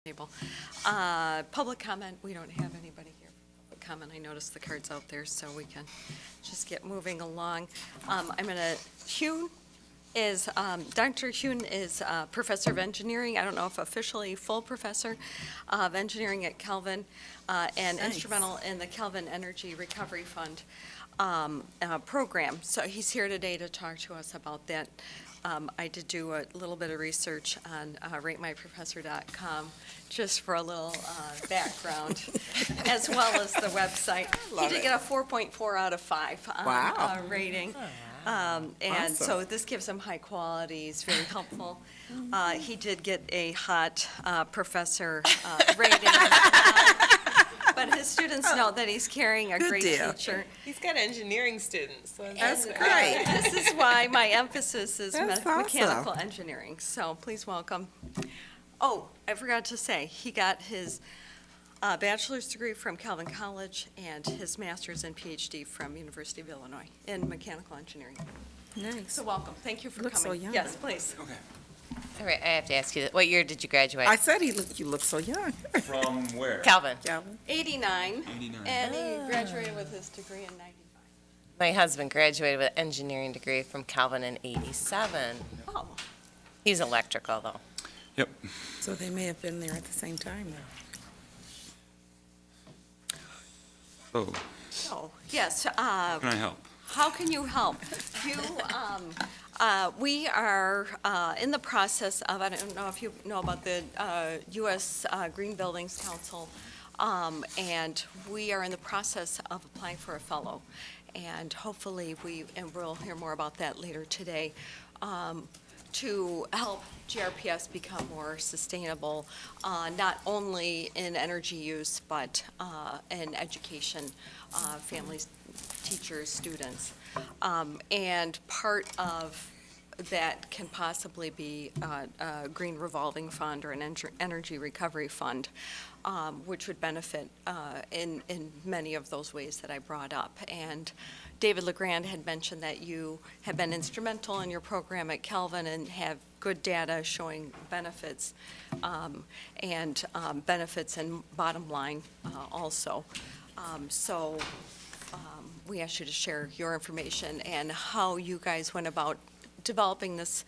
Table. Public comment, we don't have anybody here. Public comment, I noticed the cards out there, so we can just get moving along. Dr. Hune is Professor of Engineering, I don't know if officially full Professor of Engineering at Calvin, and instrumental in the Calvin Energy Recovery Fund program. So he's here today to talk to us about that. I did do a little bit of research on ratemyprofessor.com just for a little background, as well as the website. He did get a 4.4 out of 5 rating. And so this gives him high quality, it's very helpful. He did get a hot professor rating. But his students know that he's carrying a great teacher. He's got engineering students. So That's great. This is why my emphasis is mechanical engineering. So please welcome. Oh, I forgot to say, he got his bachelor's degree from Calvin College and his master's and PhD from University of Illinois in mechanical engineering. Nice. So welcome. Thank you for coming. So young. Yes, please. Okay. All right, I have to ask you, what year did you graduate? I said you look so young. From where? Calvin. Calvin. 89. 89. And he graduated with his degree in 95. My husband graduated with an engineering degree from Calvin in 87. Oh, He's electrical, though. Yep. So they may have been there at the same time though. So, so, yes. how can I help? How can you help? We are in the process of, I don't know if you know about the U.S. Green Buildings Council, and we are in the process of applying for a fellow. And hopefully we'll hear more about that later today, to help GRPS become more sustainable, not only in energy use, but in education, families, teachers, students. And part of that can possibly be a green revolving fund or an energy recovery fund, which would benefit in many of those ways that I brought up. And David LeGrand had mentioned that you have been instrumental in your program at Calvin and have good data showing benefits, and benefits and bottom line also. So we asked you to share your information and how you guys went about developing this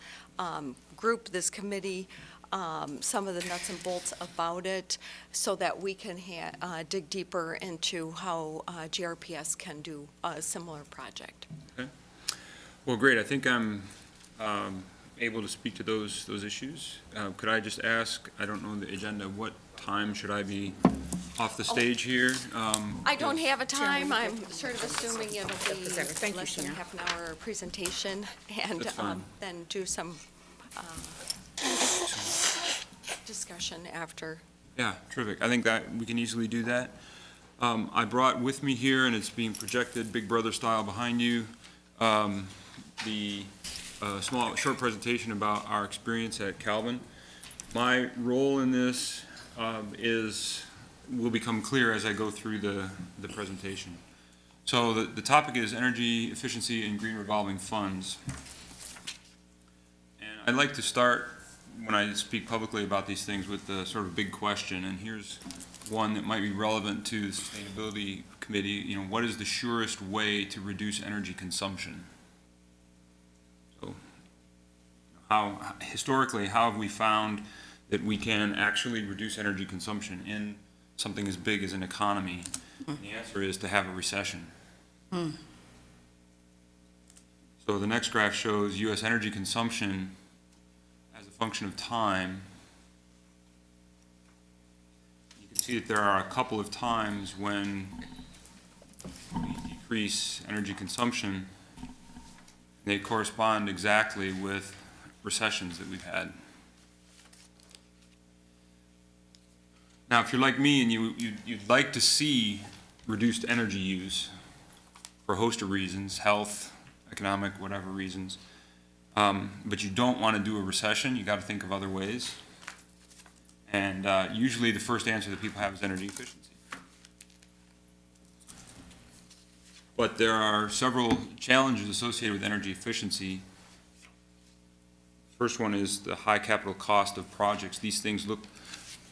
group, this committee, some of the nuts and bolts about it, so that we can dig deeper into how GRPS can do a similar project. Okay. Well, great. I think I'm able to speak to those issues. Could I just ask, I don't know the agenda, what time should I be off the stage here? I don't have a time. I'm sort of assuming it'll be Thank you, less than Sharon. half an hour presentation, and That's fine. then do some discussion after. Yeah, terrific. I think that we can easily do that. I brought with me here, and it's being projected Big Brother style behind you, the short presentation about our experience at Calvin. My role in this will become clear as I go through the presentation. So the topic is energy efficiency and green revolving funds. And I'd like to start, when I speak publicly about these things, with the sort of big question, and here's one that might be relevant to the Sustainability Committee. What is the surest way to reduce energy consumption? So historically, how have we found that we can actually reduce energy consumption in something as big as an economy? And the answer is to have a recession. So the next graph shows U.S. energy consumption as a function of time. You can see that there are a couple of times when we decrease energy consumption. They correspond exactly with recessions that we've had. Now, if you're like me and you'd like to see reduced energy use for a host of reasons, health, economic, whatever reasons, but you don't want to do a recession, you got to think of other ways. And usually the first answer that people have is energy efficiency. But there are several challenges associated with energy efficiency. First one is the high capital cost of projects. These things look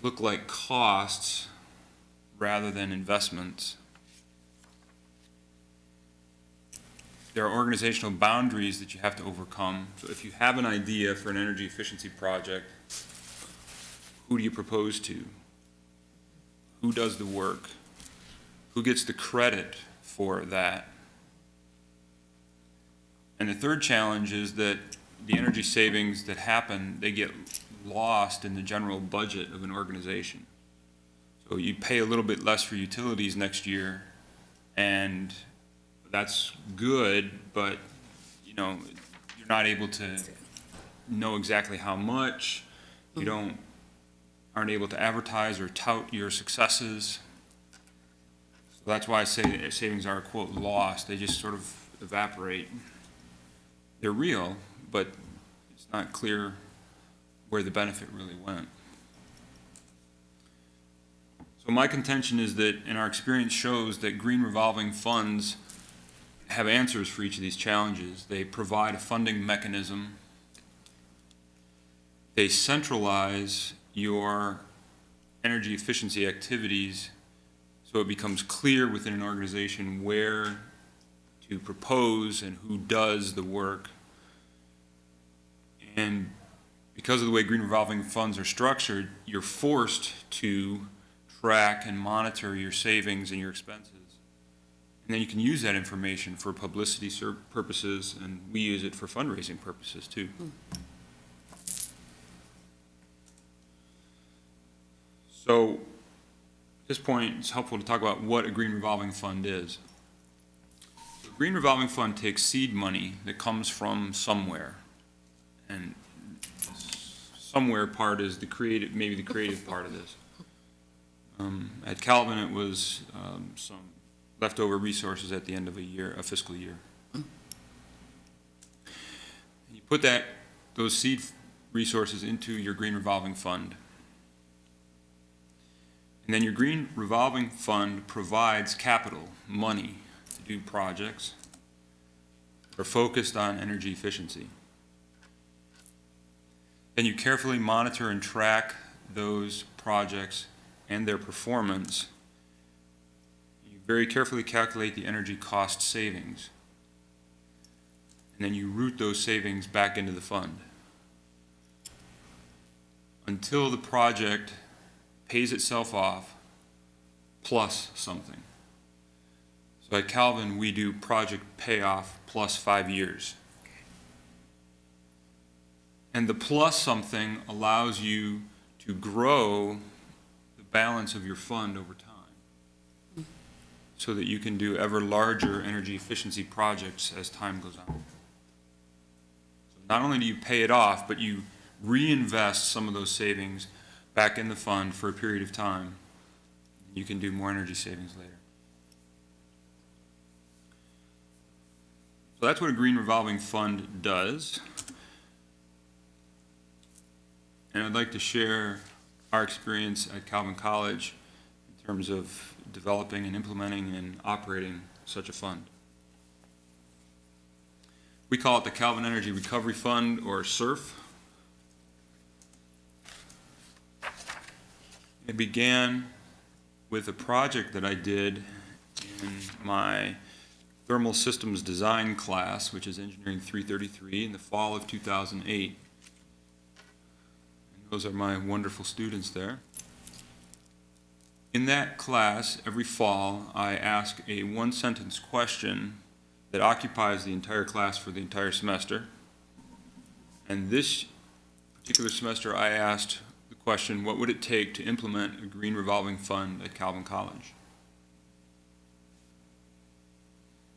look like costs rather than investments. There are organizational boundaries that you have to overcome. So if you have an idea for an energy efficiency project, who do you propose to? Who does the work? Who gets the credit for that? And the third challenge is that the energy savings that happen, they get lost in the general budget of an organization. So you pay a little bit less for utilities next year, and that's good, but you're not able to know exactly how much. You aren't able to advertise or tout your successes. So that's why I say that savings are, quote, lost. They just sort of evaporate. They're real, but it's not clear where the benefit really went. So my contention is that, and our experience shows, that green revolving funds have answers for each of these challenges. They provide a funding mechanism. They centralize your energy efficiency activities so it becomes clear within an organization where to propose and who does the work. And because of the way green revolving funds are structured, you're forced to track and monitor your savings and your expenses. And then you can use that information for publicity purposes, and we use it for fundraising purposes too. So at this point, it's helpful to talk about what a green revolving fund is. So a green revolving fund takes seed money that comes from somewhere, and somewhere part is the creative, maybe the creative part of this. At Calvin, it was some leftover resources at the end of a fiscal year. You put those seed resources into your green revolving fund. And then your green revolving fund provides capital, money, to do projects that are focused on energy efficiency. Then you carefully monitor and track those projects and their performance. You very carefully calculate the energy cost savings. And then you route those savings back into the fund until the project pays itself off plus something. So at Calvin, we do project payoff plus 5 years. And the plus something allows you to grow the balance of your fund over time so that you can do ever larger energy efficiency projects as time goes on. So not only do you pay it off, but you reinvest some of those savings back in the fund for a period of time. You can do more energy savings later. So that's what a green revolving fund does. And I'd like to share our experience at Calvin College in terms of developing and implementing and operating such a fund. We call it the Calvin Energy Recovery Fund, or CERF. It began with a project that I did in my thermal systems design class, which is Engineering 333, in the fall of 2008. Those are my wonderful students there. In that class, every fall, I ask a one-sentence question that occupies the entire class for the entire semester. And this particular semester, I asked the question, what would it take to implement a green revolving fund at Calvin College?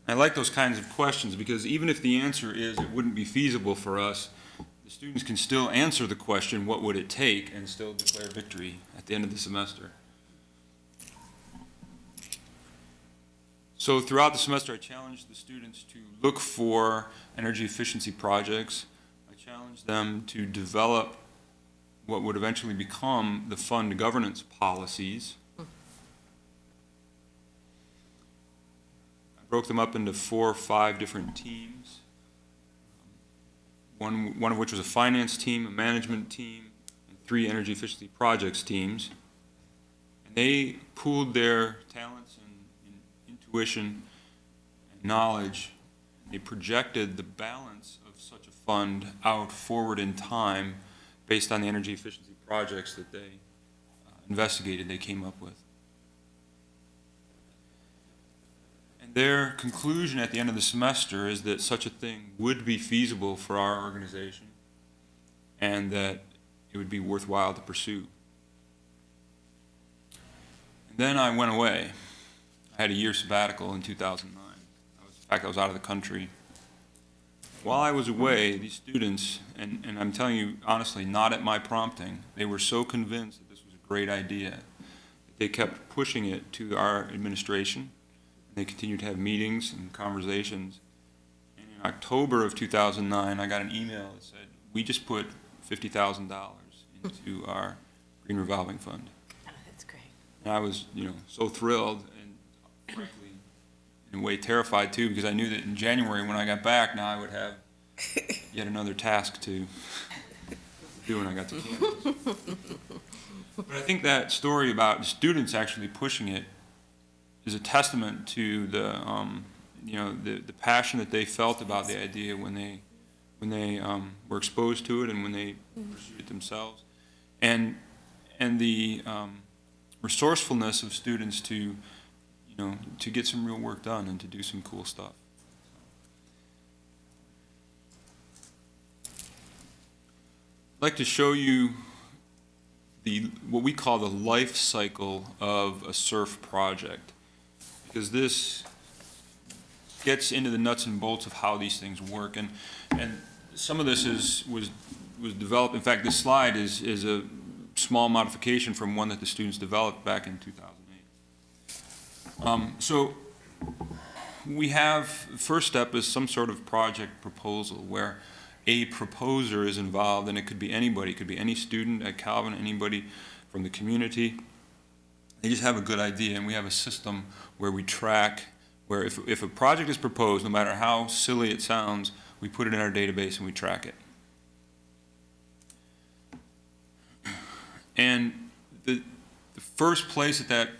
I like those kinds of questions because even if the answer is it wouldn't be feasible for us, the students can still answer the question, what would it take, and still declare victory at the end of the semester. So throughout the semester, I challenged the students to look for energy efficiency projects. I challenged them to develop what would eventually become the fund governance policies. I broke them up into 4 or 5 different teams. One of which was a finance team, a management team, and 3 energy efficiency projects teams. And they pooled their talents and intuition and knowledge. They projected the balance of such a fund out forward in time based on the energy efficiency projects that they investigated, they came up with. And their conclusion at the end of the semester is that such a thing would be feasible for our organization and that it would be worthwhile to pursue. And then I went away. I had a year sabbatical in 2009. In fact, I was out of the country. While I was away, these students, and I'm telling you honestly, not at my prompting, they were so convinced that this was a great idea that they kept pushing it to our administration. They continued to have meetings and conversations. And in October of 2009, I got an email that said, we just put $50,000 into our Green Revolving Fund. Oh, that's great. And I was, so thrilled and frankly, in a way terrified too, because I knew that in January when I got back, now I would have yet another task to do when I got to campus. But I think that story about the students actually pushing it is a testament to the, the passion that they felt about the idea when they were exposed to it and when they pursued it themselves, and the resourcefulness of students to get some real work done and to do some cool stuff. I'd like to show you what we call the life cycle of a CERF project, because this gets into the nuts and bolts of how these things work, and some of this was developed. In fact, this slide is a small modification from one that the students developed back in 2008. So we have, first step is some sort of project proposal where a proposer is involved, and it could be anybody, it could be any student at Calvin, anybody from the community. They just have a good idea, and we have a system where we track, where if a project is proposed, no matter how silly it sounds, we put it in our database and we track it. And the first place that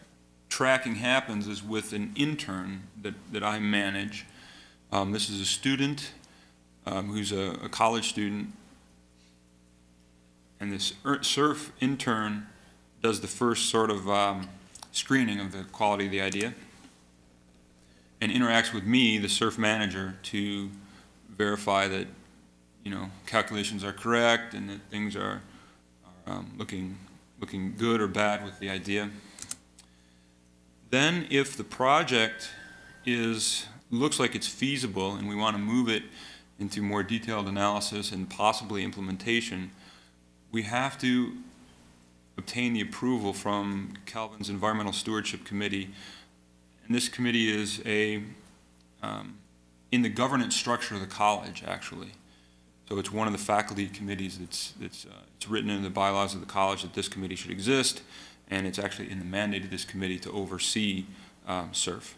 tracking happens is with an intern that I manage. This is a student who's a college student, and this CERF intern does the first sort of screening of the quality of the idea and interacts with me, the CERF manager, to verify that calculations are correct and that things are looking good or bad with the idea. Then if the project looks like it's feasible and we want to move it into more detailed analysis and possibly implementation, we have to obtain the approval from Calvin's Environmental Stewardship Committee. And this committee is in the governance structure of the college, actually. So it's one of the faculty committees it's written in the bylaws of the college that this committee should exist, and it's actually in the mandate of this committee to oversee CERF.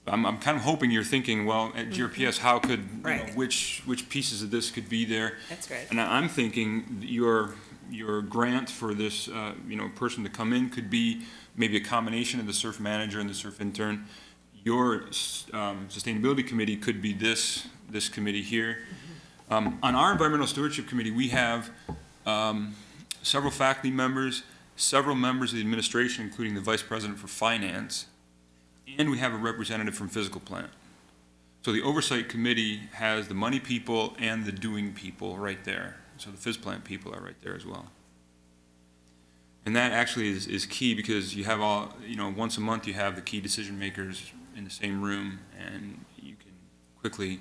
I'm kind of hoping you're thinking, well, at GRPS, how could, Right. which pieces of this could be there? That's right. And I'm thinking your grant for this, person to come in could be maybe a combination of the CERF manager and the CERF intern. Your sustainability committee could be this committee here. On our environmental stewardship committee, we have several faculty members, several members of the administration, including the vice president for finance, and we have a representative from physical plant. So the oversight committee has the money people and the doing people right there. So the phys plant people are right there as well. And that actually is key, because you have once a month you have the key decision makers in the same room, and you can quickly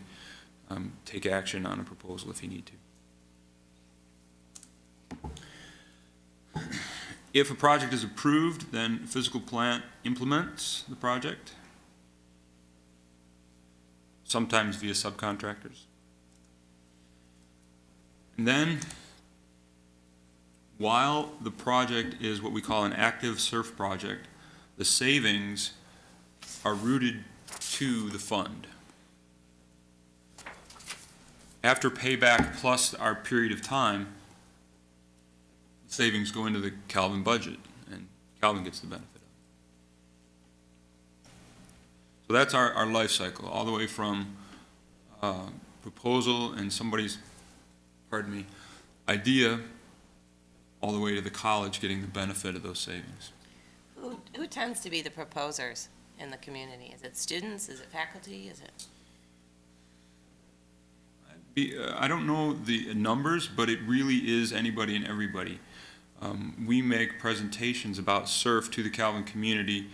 take action on a proposal if you need to. If a project is approved, then physical plant implements the project, sometimes via subcontractors. And then, while the project is what we call an active CERF project, the savings are routed to the fund. after payback plus our period of time, savings go into the Calvin budget, and Calvin gets the benefit of it. So that's our life cycle, all the way from proposal and somebody's, pardon me, idea, all the way to the college getting the benefit of those savings. Who tends to be the proposers in the community? Is it students? Is it faculty? Is it? I don't know the numbers, but it really is anybody and everybody. We make presentations about CERF to the Calvin community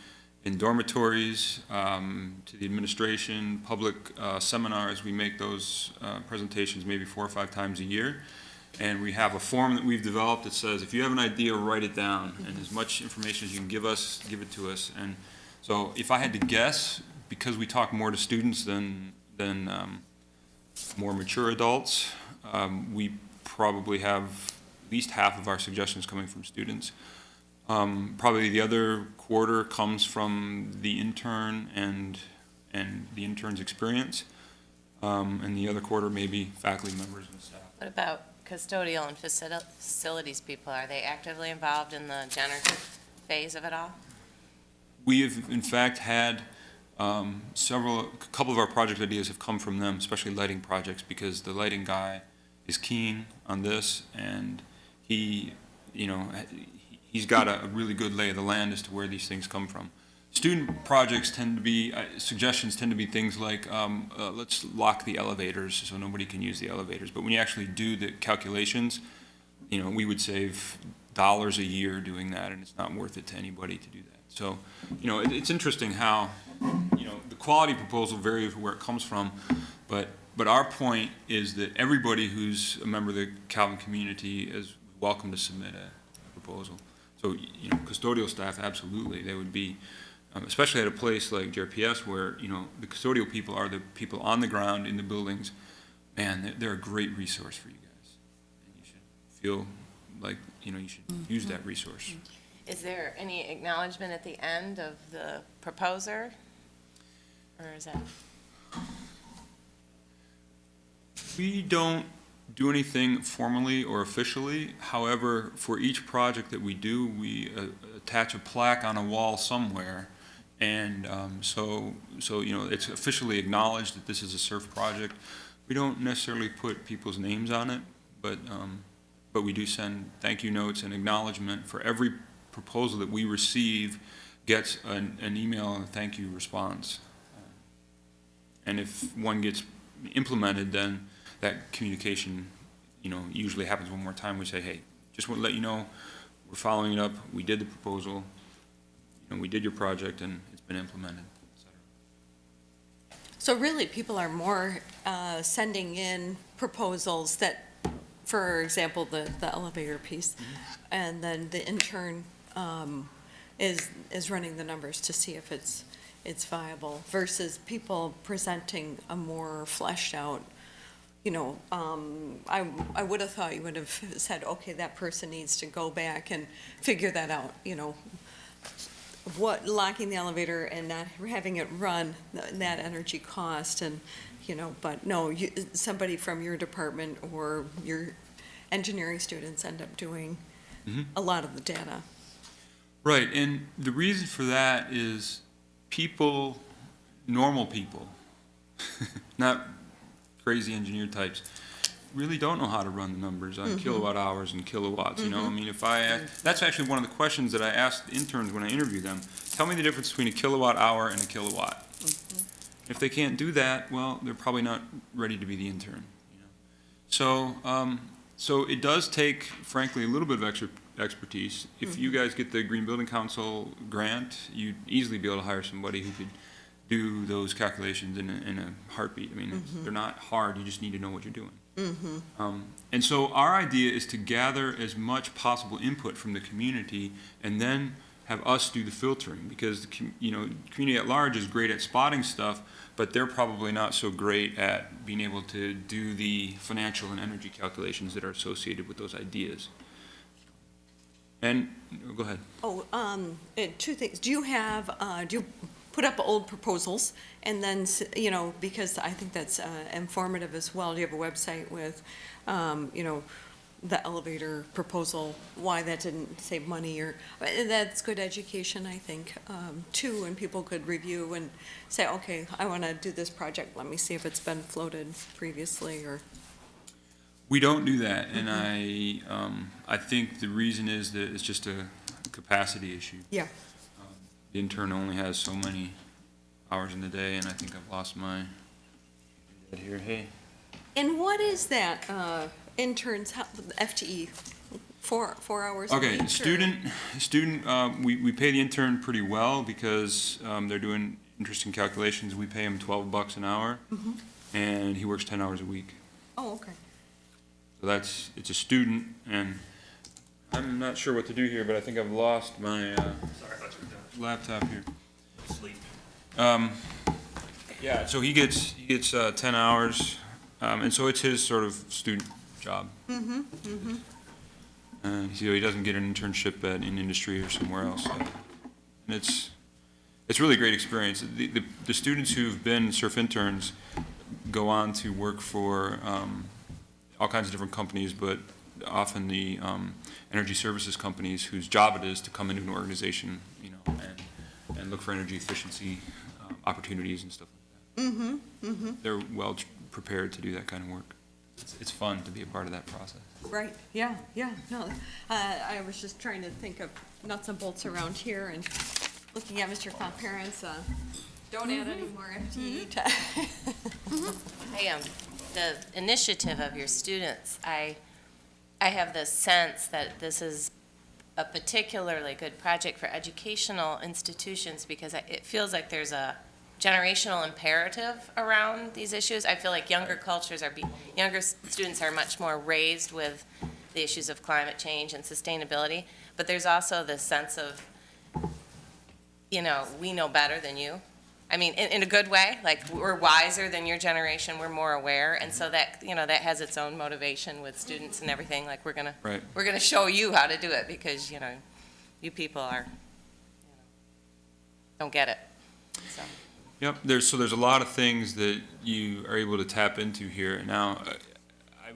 in dormitories, to the administration, public seminars. We make those presentations maybe 4 or 5 times a year. And we have a form that we've developed that says, if you have an idea, write it down. And as much information as you can give us, give it to us. And so if I had to guess, because we talk more to students than more mature adults, we probably have at least half of our suggestions coming from students. Probably the other quarter comes from the intern and the intern's experience, and the other quarter maybe faculty members and staff. What about custodial and facilities people? Are they actively involved in the generative phase of it all? We have, in fact, had a couple of our project ideas have come from them, especially lighting projects, because the lighting guy is keen on this, and he's got a really good lay of the land as to where these things come from. Student projects tend to be, suggestions tend to be things like, let's lock the elevators so nobody can use the elevators. But when you actually do the calculations, we would save dollars a year doing that, and it's not worth it to anybody to do that. So, it's interesting how, the quality proposal varies where it comes from, but our point is that everybody who's a member of the Calvin community is welcome to submit a proposal. So, custodial staff, absolutely, they would be, especially at a place like GRPS where, the custodial people are the people on the ground in the buildings. Man, they're a great resource for you guys. And you should feel like, you should use that resource. Is there any acknowledgement at the end of the proposer? Or is that? We don't do anything formally or officially. However, for each project that we do, we attach a plaque on a wall somewhere. And so it's officially acknowledged that this is a CERF project. We don't necessarily put people's names on it, but we do send thank you notes and acknowledgement for every proposal that we receive gets an email and a thank you response. And if one gets implemented, then that communication, usually happens one more time. We say, hey, just want to let you know, we're following it up. We did the proposal, we did your project, and it's been implemented, et cetera. So really, people are more sending in proposals that, for example, the elevator piece, and then the intern is running the numbers to see if it's viable, versus people presenting a more fleshed out, I would have thought you would have said, okay, that person needs to go back and figure that out, what locking the elevator and not having it run, that energy cost, and, but no, somebody from your department or your engineering students end up doing a lot of the data. Right, and the reason for that is people, normal people, not crazy engineer types, really don't know how to run the numbers on kilowatt hours and kilowatts, I mean, that's actually one of the questions that I asked interns when I interview them. Tell me the difference between a kilowatt hour and a kilowatt. If they can't do that, well, they're probably not ready to be the intern, So, so it does take, frankly, a little bit of expertise. If you guys get the Green Building Council grant, you'd easily be able to hire somebody who could do those calculations in a heartbeat. I mean, they're not hard, you just need to know what you're doing. And so our idea is to gather as much possible input from the community and then have us do the filtering, because the community at large is great at spotting stuff, but they're probably not so great at being able to do the financial and energy calculations that are associated with those ideas. And, go ahead. Oh, two things. Do you put up old proposals, and then, because I think that's informative as well. Do you have a website with, the elevator proposal, why that didn't save money, or, that's good education, I think, too, and people could review and say, okay, I want to do this project, let me see if it's been floated previously, or, We don't do that, and I think the reason is that it's just a capacity issue. yeah. The intern only has so many hours in the day, and I think I've lost my, here, hey. And what is that, interns, FTE, 4 hours a week? Okay, or- student, we pay the intern pretty well because they're doing interesting calculations. We pay him $12 an hour, and he works 10 hours a week. Oh, okay. So it's a student, and I'm not sure what to do here, but I think I've lost my laptop here. Yeah, so he gets 10 hours, and so it's his sort of student job. He doesn't get an internship in industry or somewhere else. And it's a really great experience. The students who've been CERF interns go on to work for all kinds of different companies, but often the energy services companies whose job it is to come into an organization, and look for energy efficiency opportunities and stuff like that. They're well prepared to do that kind of work. It's fun to be a part of that process. Right, yeah, no, I was just trying to think of nuts and bolts around here, and looking at Mr. Parents, don't add any more FTE to. The initiative of your students, I have the sense that this is a particularly good project for educational institutions because it feels like there's a generational imperative around these issues. I feel like younger students are much more raised with the issues of climate change and sustainability, but there's also this sense of, we know better than you. I mean, in a good way, like we're wiser than your generation, we're more aware, and so that, that has its own motivation with students and everything, like we're gonna show you how to do it because, you people don't get it, so. Yep, there's a lot of things that you are able to tap into here. Now,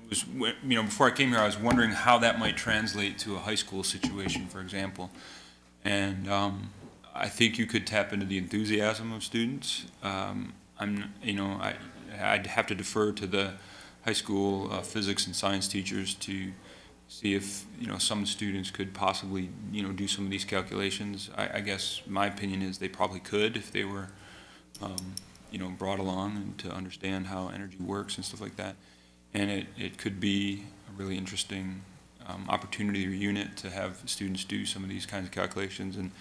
before I came here, I was wondering how that might translate to a high school situation, for example. And I think you could tap into the enthusiasm of students. I'd have to defer to the high school physics and science teachers to see if, some students could possibly, do some of these calculations. I guess my opinion is they probably could if they were brought along and to understand how energy works and stuff like that. And it could be a really interesting opportunity or unit to have students do some of these kinds of calculations. And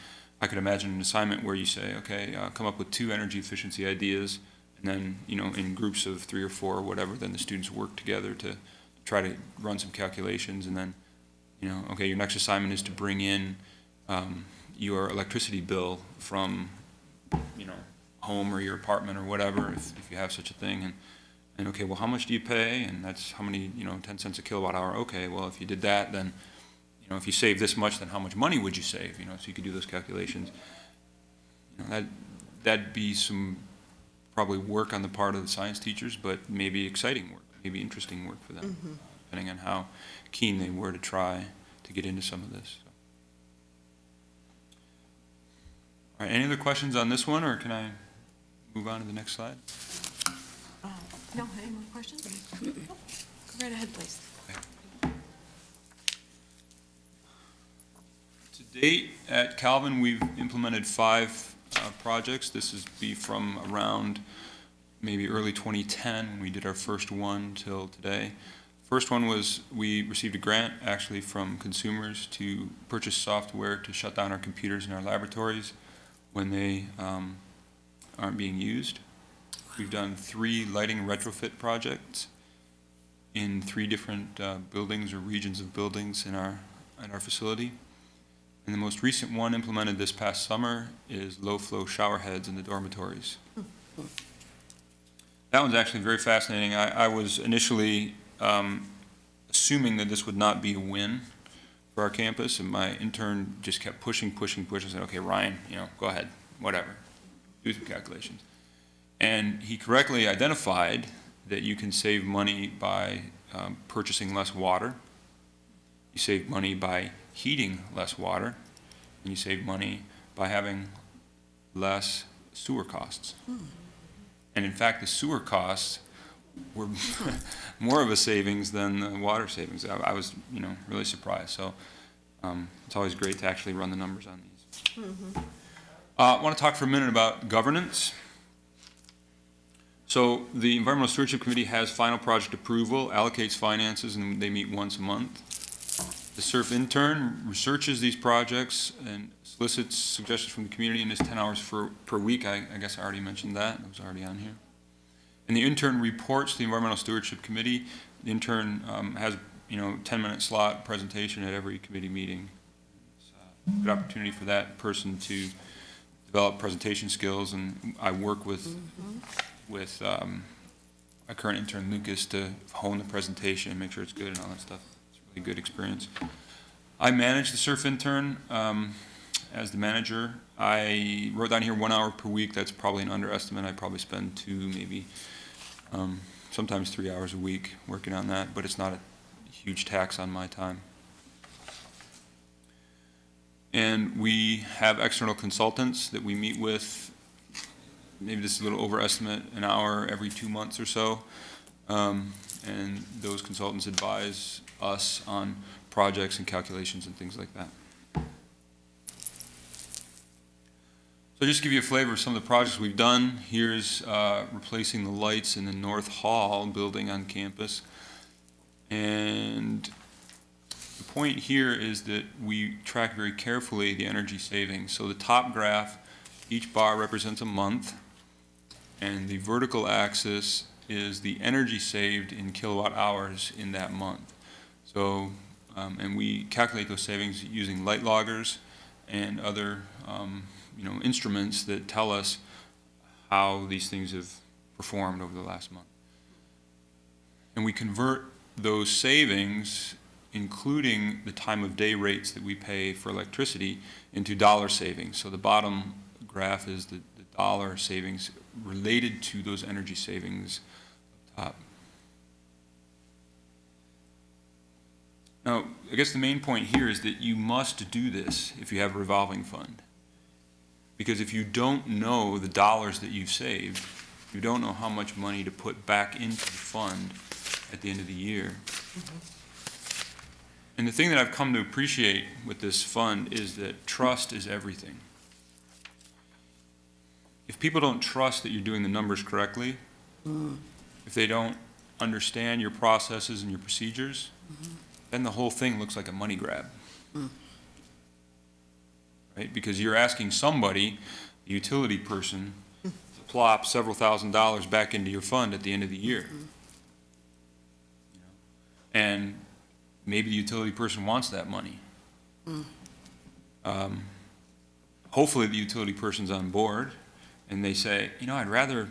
I could imagine an assignment where you say, okay, come up with 2 energy efficiency ideas, and then, in groups of 3 or 4 or whatever, then the students work together to try to run some calculations. And then, okay, your next assignment is to bring in your electricity bill from, home or your apartment or whatever, if you have such a thing, and okay, well, how much do you pay? And that's how many, 10 cents a kilowatt hour. Okay, well, if you did that, then, if you save this much, then how much money would you save? So you could do those calculations. That'd be some probably work on the part of the science teachers, but maybe exciting work, maybe interesting work for them, depending on how keen they were to try to get into some of this. All right, any other questions on this one, or can I move on to the next slide? No, any more questions? Go right ahead, please. To date, at Calvin, we've implemented 5 projects. This is from around maybe early 2010 when we did our first one till today. First one was we received a grant actually from consumers to purchase software to shut down our computers in our laboratories when they aren't being used. We've done 3 lighting retrofit projects in 3 different buildings or regions of buildings in our facility. And the most recent one implemented this past summer is low-flow shower heads in the dormitories. That one's actually very fascinating. I was initially assuming that this would not be a win for our campus, and my intern just kept pushing, and said, okay, Ryan, go ahead, whatever. do some calculations. And he correctly identified that you can save money by purchasing less water. You save money by heating less water. And you save money by having less sewer costs. And in fact, the sewer costs were more of a savings than the water savings. I was, really surprised. So it's always great to actually run the numbers on these. I want to talk for a minute about governance. So the Environmental Stewardship Committee has final project approval, allocates finances, and they meet once a month. The CERF intern researches these projects and solicits suggestions from the community, and it's 10 hours per week. I guess I already mentioned that. It was already on here. And the intern reports to the Environmental Stewardship Committee. The intern has, 10-minute slot presentation at every committee meeting. It's a good opportunity for that person to develop presentation skills, and I work with my current intern, Lucas, to hone the presentation and make sure it's good and all that stuff. It's a really good experience. I manage the CERF intern as the manager. I wrote down here 1 hour per week. That's probably an underestimate. I probably spend 2, maybe sometimes 3 hours a week working on that, but it's not a huge tax on my time. And we have external consultants that we meet with. Maybe this is a little overestimate, an hour every 2 months or so. And those consultants advise us on projects and calculations and things like that. So just to give you a flavor of some of the projects we've done, here's replacing the lights in the North Hall building on campus. And the point here is that we track very carefully the energy savings. So the top graph, each bar represents a month, and the vertical axis is the energy saved in kilowatt hours in that month. So, and we calculate those savings using light loggers and other instruments that tell us how these things have performed over the last month. And we convert those savings, including the time of day rates that we pay for electricity, into dollar savings. So the bottom graph is the dollar savings related to those energy savings up top. Now, I guess the main point here is that you must do this if you have a revolving fund. Because if you don't know the dollars that you've saved, you don't know how much money to put back into the fund at the end of the year. And the thing that I've come to appreciate with this fund is that trust is everything. If people don't trust that you're doing the numbers correctly, if they don't understand your processes and your procedures, then the whole thing looks like a money grab. Right? Because you're asking somebody, the utility person, to plop several $1,000s back into your fund at the end of the year. And maybe the utility person wants that money. Hopefully the utility person's on board and they say, I'd rather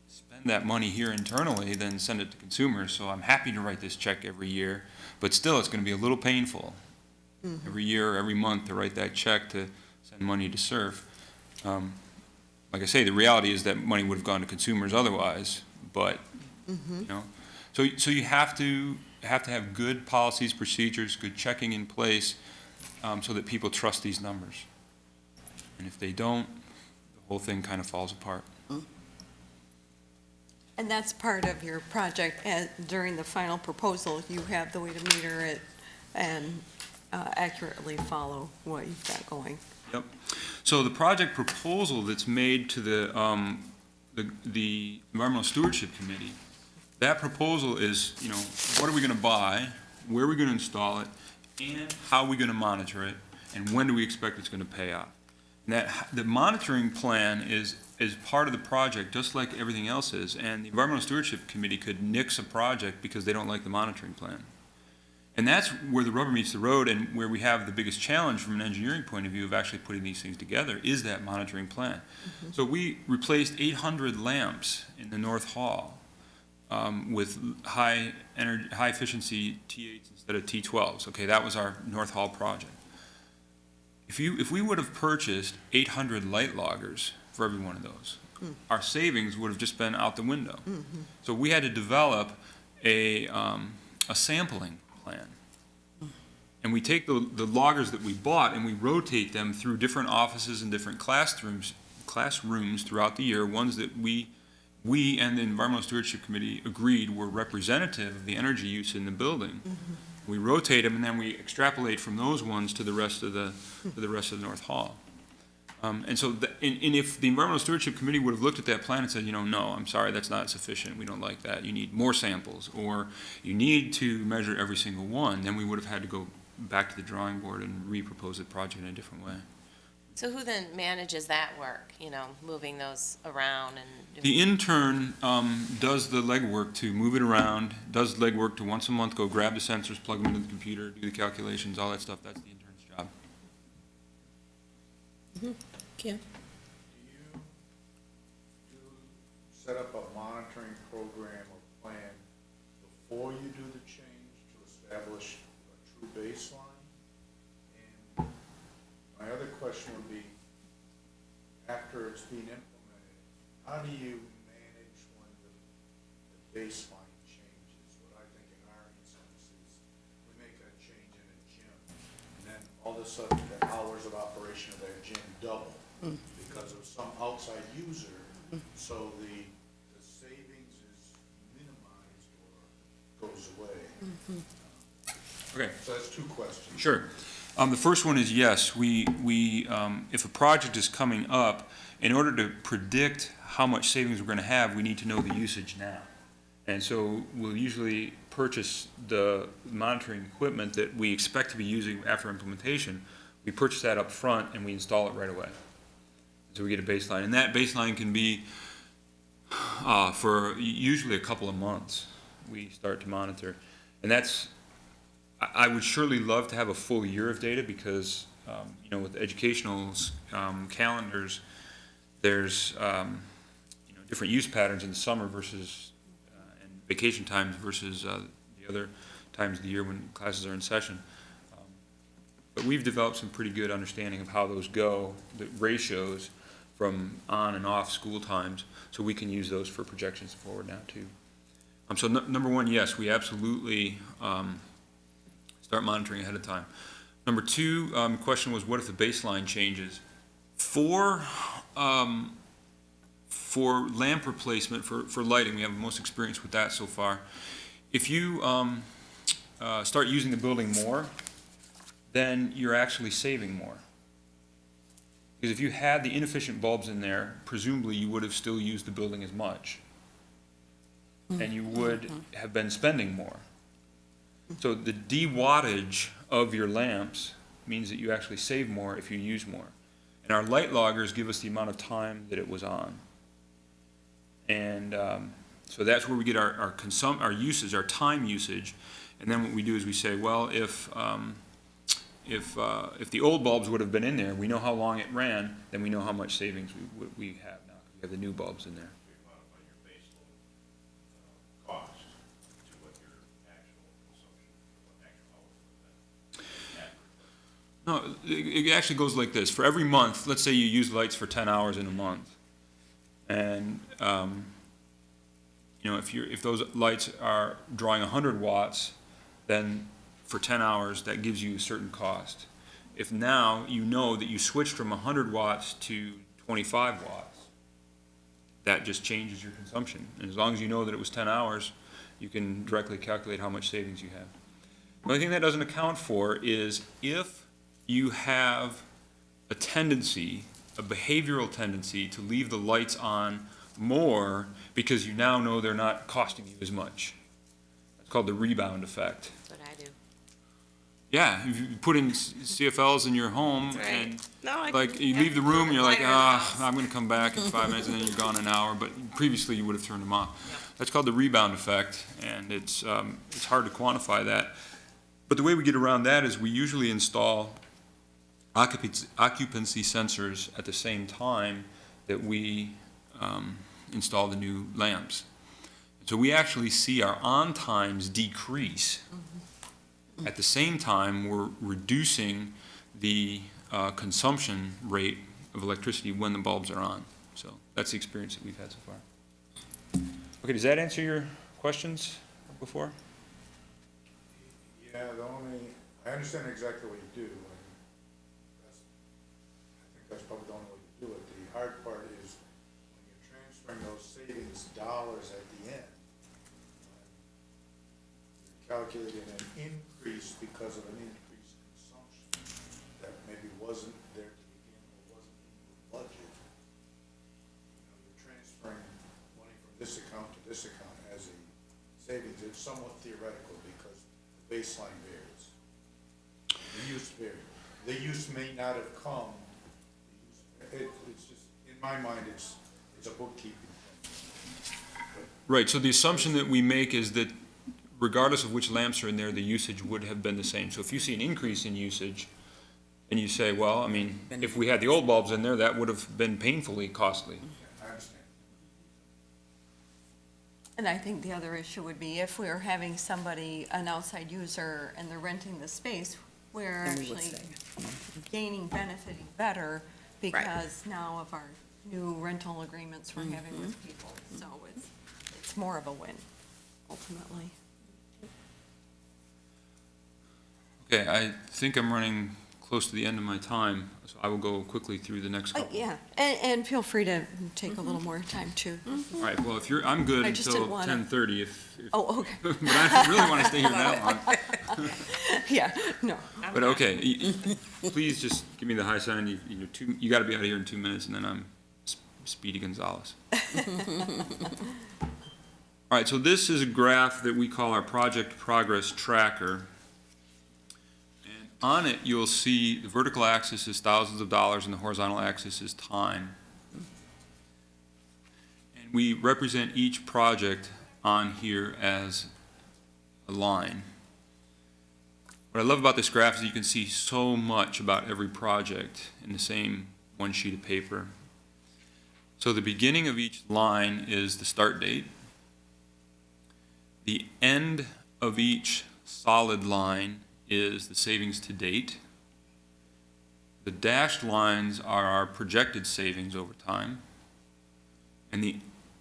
spend that money here internally than send it to consumers, so I'm happy to write this check every year, but still it's going to be a little painful every year or every month to write that check to send money to CERF. Like I say, the reality is that money would have gone to consumers otherwise, but, so you have to have good policies, procedures, good checking in place so that people trust these numbers. And if they don't, the whole thing kind of falls apart. And that's part of your project. During the final proposal, you have the way to meter it and accurately follow what you've got going. Yep. So the project proposal that's made to the Environmental Stewardship Committee, that proposal is, what are we going to buy, where are we going to install it, and how are we going to monitor it, and when do we expect it's going to pay off. And the monitoring plan is part of the project, just like everything else is, and the Environmental Stewardship Committee could nix a project because they don't like the monitoring plan. And that's where the rubber meets the road, and where we have the biggest challenge from an engineering point of view of actually putting these things together is that monitoring plan. So we replaced 800 lamps in the North Hall with high efficiency T8s instead of T12s. Okay, that was our North Hall project. If we would have purchased 800 light loggers, for every one of those. Our savings would have just been out the window. So we had to develop a sampling plan. And we take the loggers that we bought and we rotate them through different offices and different classrooms throughout the year, ones that we and the Environmental Stewardship Committee agreed were representative of the energy use in the building. We rotate them and then we extrapolate from those ones to the rest of the North Hall. And so, and if the Environmental Stewardship Committee would have looked at that plan and said, you know, no, I'm sorry, that's not sufficient, we don't like that, you need more samples, or you need to measure every single one, then we would have had to go back to the drawing board and re-propose the project in a different way. So who then manages that work, you know, moving those around and? The intern does the legwork to move it around, does legwork to once a month go grab the sensors, plug them into the computer, do the calculations, all that stuff, that's the intern's job. Kim? Do you set up a monitoring program or plan before you do the change to establish a true baseline? And my other question would be, after it's being implemented, how do you manage when the baseline changes? What I think in our instance is, we make a change in a gym, and then all of a sudden, the hours of operation of that gym double because of some outside user, so the savings is minimized or goes away. Okay. So that's two questions. Sure. The first one is yes, we if a project is coming up, in order to predict how much savings we're going to have, we need to know the usage now. And so we'll usually purchase the monitoring equipment that we expect to be using after implementation. We purchase that up front and we install it right away. So we get a baseline. And that baseline can be for usually a couple of months we start to monitor. And that's, I would surely love to have a full year of data because, you know, with educational calendars, there's, you know, different use patterns in the summer versus, and vacation times versus the other times of the year when classes are in session. But we've developed some pretty good understanding of how those go, the ratios from on and off school times, so we can use those for projections forward now too. So number one, yes, we absolutely start monitoring ahead of time. Number two, question was, what if the baseline changes? For lamp replacement, for lighting, we have the most experience with that so far. If you start using the building more, then you're actually saving more. Because if you had the inefficient bulbs in there, presumably you would have still used the building as much. And you would have been spending more. So the de-wattage of your lamps means that you actually save more if you use more. And our light loggers give us the amount of time that it was on. And so that's where we get our usage, our time usage. And then what we do is we say, well, if the old bulbs would have been in there, we know how long it ran, then we know how much savings we have now. We have the new bulbs in there. You modify your baseload cost to what your actual consumption, what actual hours would have been. No, it actually goes like this. For every month, let's say you use lights for 10 hours in a month. And, you know, if those lights are drawing 100 watts, then for 10 hours, that gives you a certain cost. If now you know that you switched from 100 watts to 25 watts, that just changes your consumption. And as long as you know that it was 10 hours, you can directly calculate how much savings you have. The only thing that doesn't account for is if you have a tendency, a behavioral tendency to leave the lights on more because you now know they're not costing you as much. It's called the rebound effect. That's what I do. Yeah, if you put in CFLs in your home That's right. and No, like you leave the room and you're like, Lighter in the house. I'm going to come back in 5 minutes and then you're gone an hour, but previously you would have turned them off. That's called the rebound effect, and it's hard to quantify that. But the way we get around that is we usually install occupancy sensors at the same time that we install the new lamps. So we actually see our on times decrease. At the same time, we're reducing the consumption rate of electricity when the bulbs are on. So that's the experience that we've had so far. Okay, does that answer your questions before? Yeah, I understand exactly what you do, and I think that's probably the only way to do it. The hard part is when you're transferring those savings dollars at the end, you're calculating an increase because of an increased consumption that maybe wasn't there to begin or wasn't in your budget. You're transferring money from this account to this account as a savings. It's somewhat theoretical because the baseline varies. The use varies. The use may not have come. It's just, in my mind, it's a bookkeeping thing. Right, so the assumption that we make is that regardless of which lamps are in there, the usage would have been the same. So if you see an increase in usage, and you say, well, I mean, if we had the old bulbs in there, that would have been painfully costly. I understand. And I think the other issue would be if we were having somebody, an outside user, and they're renting the space, we're Then we would actually say. gaining, benefiting better because now of our new rental agreements we're having with people. So it's more of a win, ultimately. Okay, I think I'm running close to the end of my time, so I will go quickly through the next couple. Yeah, and feel free to take a little more time, too. All right, well, I'm good I just until didn't wanna- 10:30 if, Oh, okay. but I really want to stay here that long. Yeah, no. But okay, please just give me the high sign. You got to be out of here in 2 minutes, and then I'm Speedy Gonzalez. All right, so this is a graph that we call our project progress tracker. And on it, you'll see the vertical axis is thousands of dollars and the horizontal axis is time. And we represent each project on here as a line. What I love about this graph is you can see so much about every project in the same one sheet of paper. So the beginning of each line is the start date. The end of each solid line is the savings to date. The dashed lines are our projected savings over time. And the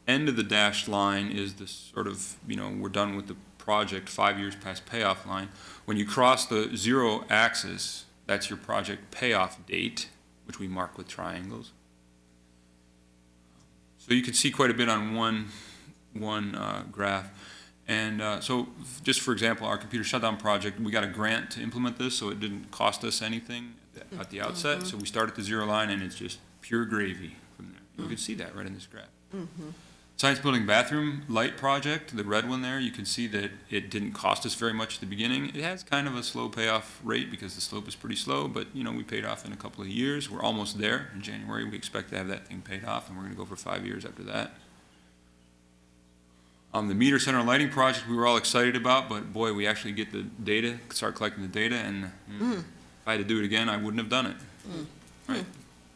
end of the dashed line is the sort of, we're done with the project 5 years past payoff line. When you cross the zero axis, that's your project payoff date, which we mark with triangles. So you can see quite a bit on one graph. And so just for example, our computer shutdown project, we got a grant to implement this, so it didn't cost us anything at the outset. So we start at the zero line, and it's just pure gravy from there. You can see that right in this graph. Science building bathroom light project, the red one there, you can see that it didn't cost us very much at the beginning. It has kind of a slow payoff rate because the slope is pretty slow, but we paid off in a couple of years. We're almost there. In January, we expect to have that thing paid off, and we're going to go for 5 years after that. The meter center lighting project we were all excited about, but boy, we actually get the data, start collecting the data, and if I had to do it again, I wouldn't have done it. Right?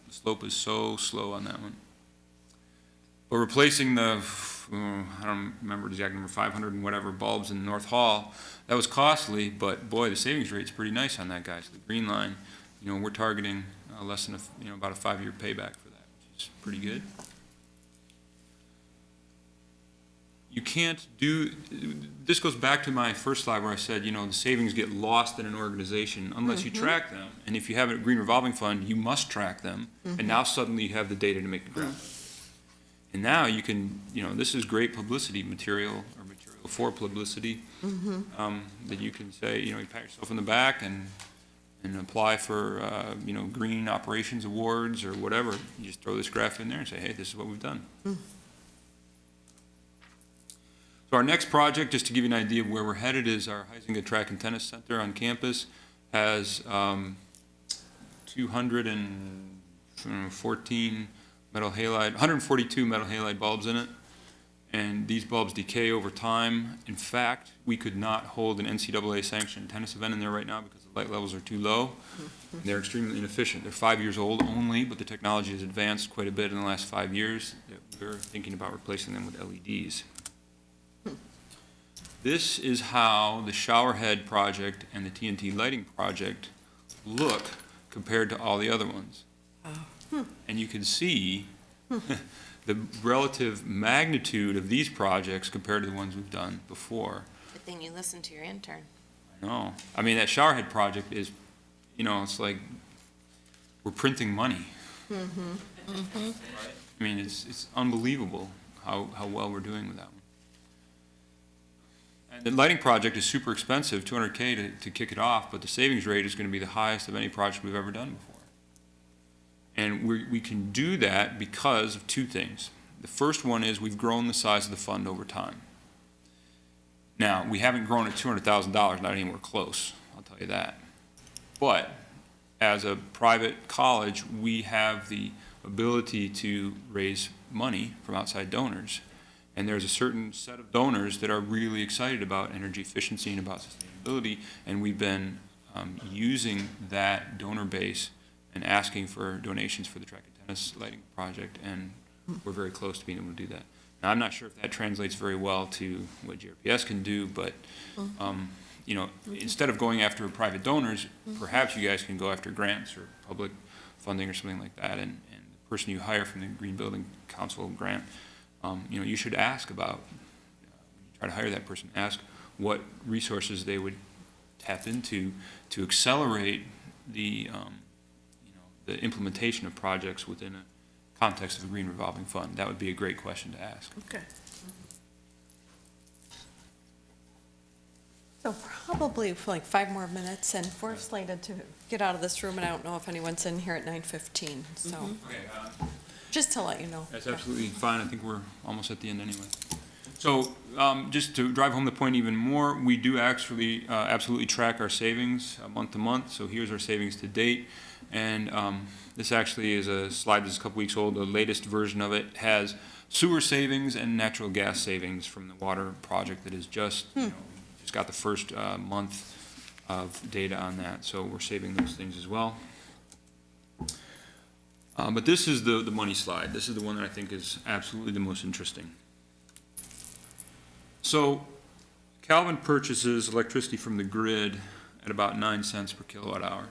The slope is so slow on that one. But replacing the, I don't remember the exact number, 500 and whatever bulbs in North Hall, that was costly, but boy, the savings rate's pretty nice on that, guys. The green line, we're targeting less than about a 5-year payback for that, which is pretty good. You can't do, this goes back to my first slide where I said, the savings get lost in an organization unless you track them. And if you have a green revolving fund, you must track them. And now suddenly you have the data to make the graph. And now you can, this is great publicity material or material for publicity that you can say, you pat yourself on the back and apply for, green operations awards or whatever. You just throw this graph in there and say, hey, this is what we've done. So our next project, just to give you an idea of where we're headed, is our Huizinga Track and Tennis Center on campus. Has 214 metal halide, 142 metal halide bulbs in it, and these bulbs decay over time. In fact, we could not hold an NCAA sanctioned tennis event in there right now because the light levels are too low. And they're extremely inefficient. They're 5 years old only, but the technology has advanced quite a bit in the last 5 years. We're thinking about replacing them with LEDs. This is how the showerhead project and the TNT lighting project look compared to all the other ones. And you can see the relative magnitude of these projects compared to the ones we've done before. Good thing you listened to your intern. No, I mean, that showerhead project is, you know, it's like, we're printing money. I mean, it's unbelievable how well we're doing with that one. And the lighting project is super expensive, $200K to kick it off, but the savings rate is gonna be the highest of any project we've ever done before. And we can do that because of two things. The first one is we've grown the size of the fund over time. Now, we haven't grown at $200,000, not anywhere close, I'll tell you that. But as a private college, we have the ability to raise money from outside donors. And there's a certain set of donors that are really excited about energy efficiency and about sustainability, and we've been using that donor base and asking for donations for the track and tennis lighting project, and we're very close to being able to do that. Now, I'm not sure if that translates very well to what GRPS can do, but, you know, instead of going after private donors, perhaps you guys can go after grants or public funding or something like that, and the person you hire from the Green Building Council grant, you know, you should ask about, try to hire that person, ask what resources they would tap into to accelerate the, the implementation of projects within a context of a green revolving fund. That would be a great question to ask. Okay. So probably for like 5 more minutes, and we're slated to get out of this room, and I don't know if anyone's in here at 9:15, so Okay, just to let you know. that's absolutely fine. I think we're almost at the end anyway. So, just to drive home the point even more, we do actually absolutely track our savings month to month. So here's our savings to date. And this actually is a slide that's a couple weeks old. The latest version of it has sewer savings and natural gas savings from the water project that is just, you know, just got the first month of data on that. So we're saving those things as well. But this is the money slide. This is the one that I think is absolutely the most interesting. So Calvin purchases electricity from the grid at about 9 cents per kilowatt hour.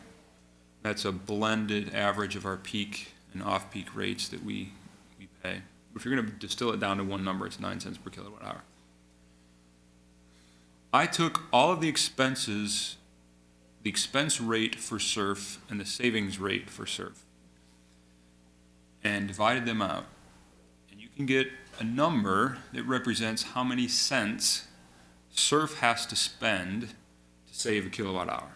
That's a blended average of our peak and off-peak rates that we pay. If you're going to distill it down to one number, it's 9 cents per kilowatt hour. I took all of the expenses, the expense rate for CERF and the savings rate for CERF, and divided them out. And you can get a number that represents how many cents CERF has to spend to save a kilowatt hour.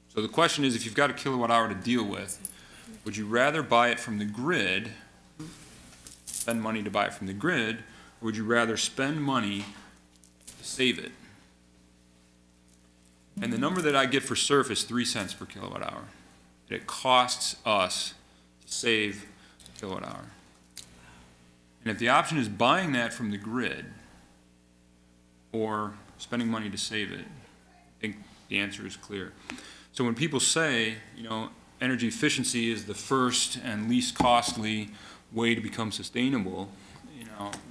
So the question is, if you've got a kilowatt hour to deal with, would you rather buy it from the grid, spend money to buy it from the grid, or would you rather spend money to save it? And the number that I get for CERF is 3 cents per kilowatt hour. It costs us to save a kilowatt hour. And if the option is buying that from the grid or spending money to save it, I think the answer is clear. So when people say, you know, energy efficiency is the first and least costly way to become sustainable,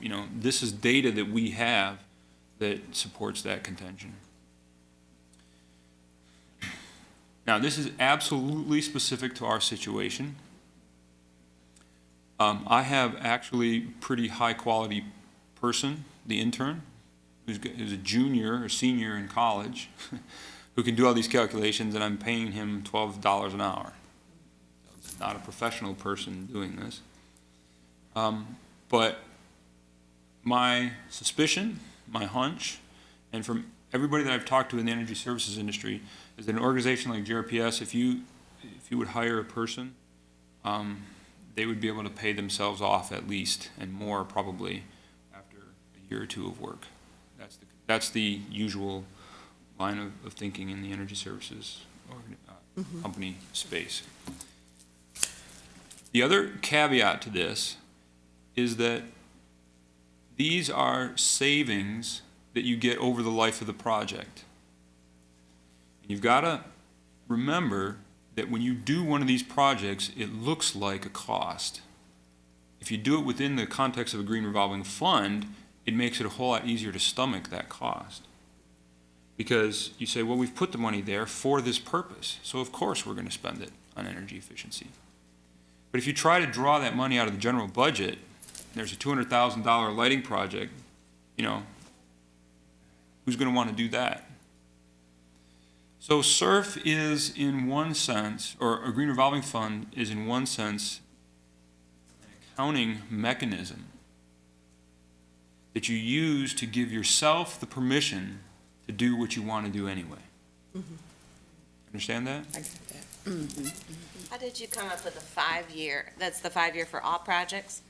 you know, this is data that we have that supports that contention. Now, this is absolutely specific to our situation. I have actually pretty high-quality person, the intern, who's a junior or senior in college, who can do all these calculations, and I'm paying him $12 an hour. It's not a professional person doing this. But my suspicion, my hunch, and from everybody that I've talked to in the energy services industry, is that an organization like GRPS, if you would hire a person, they would be able to pay themselves off at least, and more probably, after a year or two of work. That's the usual line of thinking in the energy services company space. The other caveat to this is that these are savings that you get over the life of the project. And you've got to remember that when you do one of these projects, it looks like a cost. If you do it within the context of a green revolving fund, it makes it a whole lot easier to stomach that cost. Because you say, well, we've put the money there for this purpose, so of course we're going to spend it on energy efficiency. But if you try to draw that money out of the general budget, there's a $200,000 lighting project, you know, who's going to want to do that? So CERF is in one sense, or a Green Revolving Fund is in one sense, an accounting mechanism that you use to give yourself the permission to do what you want to do anyway. Understand that? I get that. How did you come up with a 5-year, that's the 5-year for all projects?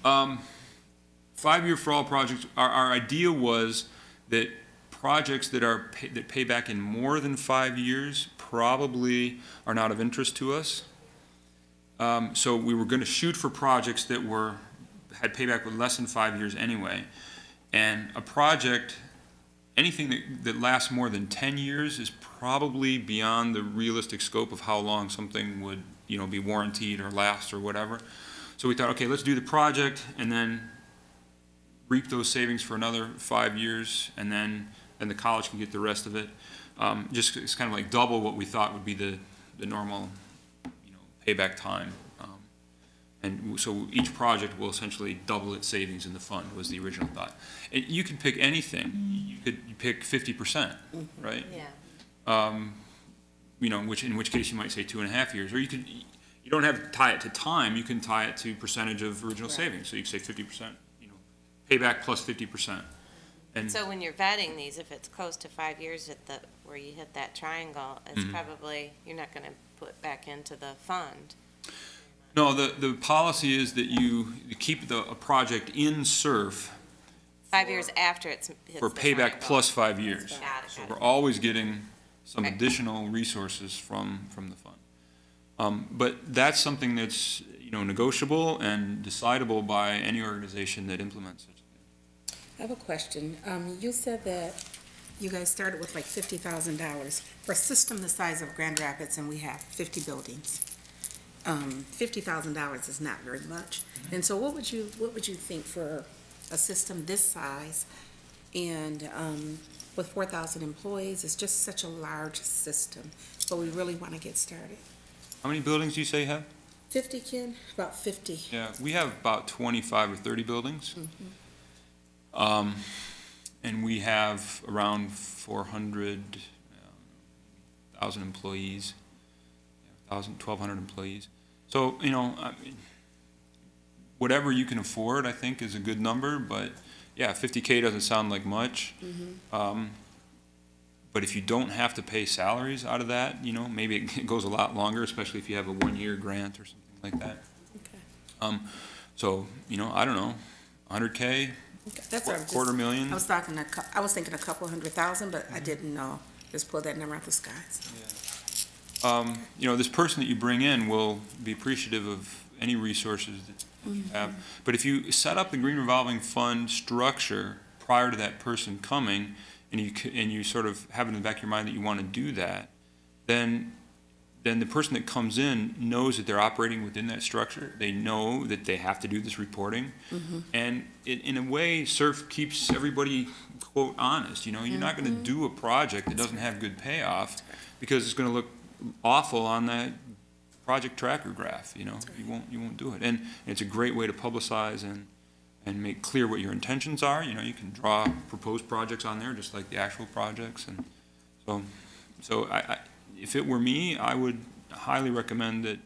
5-year for all projects, our idea was that projects that pay back in more than 5 years probably are not of interest to us. So we were going to shoot for projects that had payback with less than 5 years anyway. And a project, anything that lasts more than 10 years is probably beyond the realistic scope of how long something would, you know, be warranted or last or whatever. So we thought, okay, let's do the project and then reap those savings for another 5 years, and then the college can get the rest of it. Just, it's kind of like double what we thought would be the normal, you know, payback time. And so each project will essentially double its savings in the fund, was the original thought. And you could pick anything. You could pick 50%, right? Yeah. You know, in which case you might say 2.5 years, or you don't have to tie it to time, you can tie it to percentage of original savings. So you could say 50%, you know, payback plus 50%. And So when you're vetting these, if it's close to 5 years where you hit that triangle, it's probably, you're not gonna put back into the fund. no, the policy is that you keep a project in CERF 5 years after it's hits for the payback triangle. plus 5 years. Got it, So got we're it. always getting some Right. additional resources from the fund. But that's something that's, you know, negotiable and decidable by any organization that implements such a thing. I have a question. You said that you guys started with like $50,000 for a system the size of Grand Rapids, and we have 50 buildings. $50,000 is not very much. And so what would you think for a system this size and with 4,000 employees? It's just such a large system, but we really want to get started. How many buildings do you say you have? 50, Ken? About 50. Yeah, we have about 25 or 30 buildings. And we have around 400,000 employees, 1,200 employees. So, you know, I mean, whatever you can afford, I think, is a good number, but yeah, 50K doesn't sound like much. But if you don't have to pay salaries out of that, you know, maybe it goes a lot longer, especially if you have a 1-year grant or something like that. Okay. So, you know, I don't know, 100K, That's what I'm just- $250,000. I was thinking a couple 100,000, but I didn't know. Just pull that number out the skies. You know, this person that you bring in will be appreciative of any resources that you have. But if you set up the Green Revolving Fund structure prior to that person coming, and you sort of have in the back of your mind that you want to do that, then the person that comes in knows that they're operating within that structure. They know that they have to do this reporting. And in a way, CERF keeps everybody, quote, honest. You know, you're not going to do a project that doesn't have good payoff because it's going to look awful on that project tracker graph. You know, you won't do it. And it's a great way to publicize and make clear what your intentions are. You know, you can draw proposed projects on there just like the actual projects. And so I if it were me, I would highly recommend that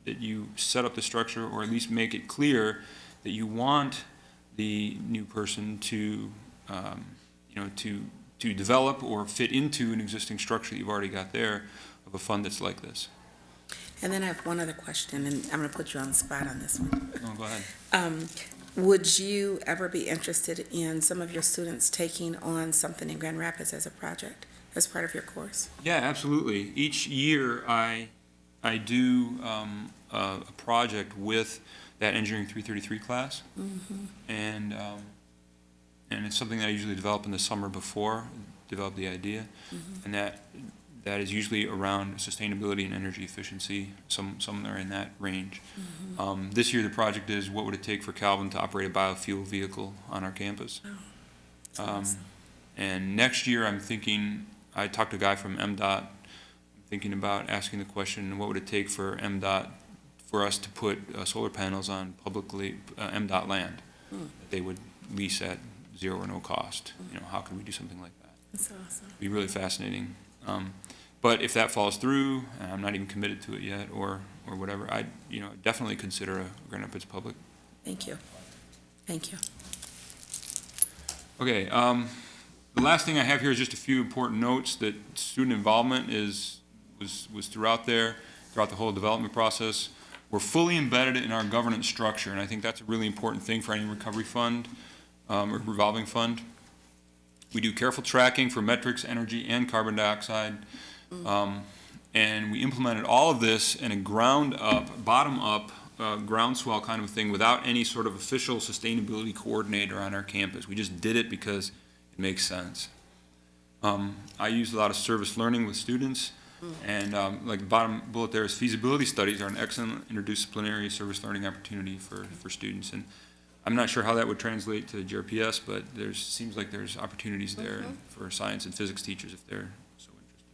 you set up the structure, or at least make it clear that you want the new person to, you know, to develop or fit into an existing structure that you've already got there of a fund that's like this. And then I have one other question, and I'm going to put you on the spot on this one. No, go ahead. Would you ever be interested in some of your students taking on something in Grand Rapids as a project, as part of your course? Yeah, absolutely. Each year, I do a project with that Engineering 333 class, and it's something that I usually develop in the summer before, develop the idea, and that is usually around sustainability and energy efficiency. Some are in that range. This year, the project is what would it take for Calvin to operate a biofuel vehicle on our campus. And next year, I'm thinking, I talked to a guy from MDOT, I'm thinking about asking the question, what would it take for MDOT for us to put solar panels on publicly MDOT land. That they would lease at zero or no cost. You know, how can we do something like that? That's awesome. It'd be really fascinating. But if that falls through, and I'm not even committed to it yet, or whatever, I'd, you know, definitely consider a Grand Rapids Public. Thank you. Thank you. Okay, the last thing I have here is just a few important notes that student involvement was throughout there, throughout the whole development process. We're fully embedded in our governance structure, and I think that's a really important thing for any recovery fund or revolving fund. We do careful tracking for metrics, energy, and carbon dioxide. And we implemented all of this in a ground-up, bottom-up, groundswell kind of thing without any sort of official sustainability coordinator on our campus. We just did it because it makes sense. I use a lot of service learning with students, and like the bottom bullet there is feasibility studies are an excellent interdisciplinary service learning opportunity for students. And I'm not sure how that would translate to GRPS, but seems like there's opportunities there for science and physics teachers if they're so interested.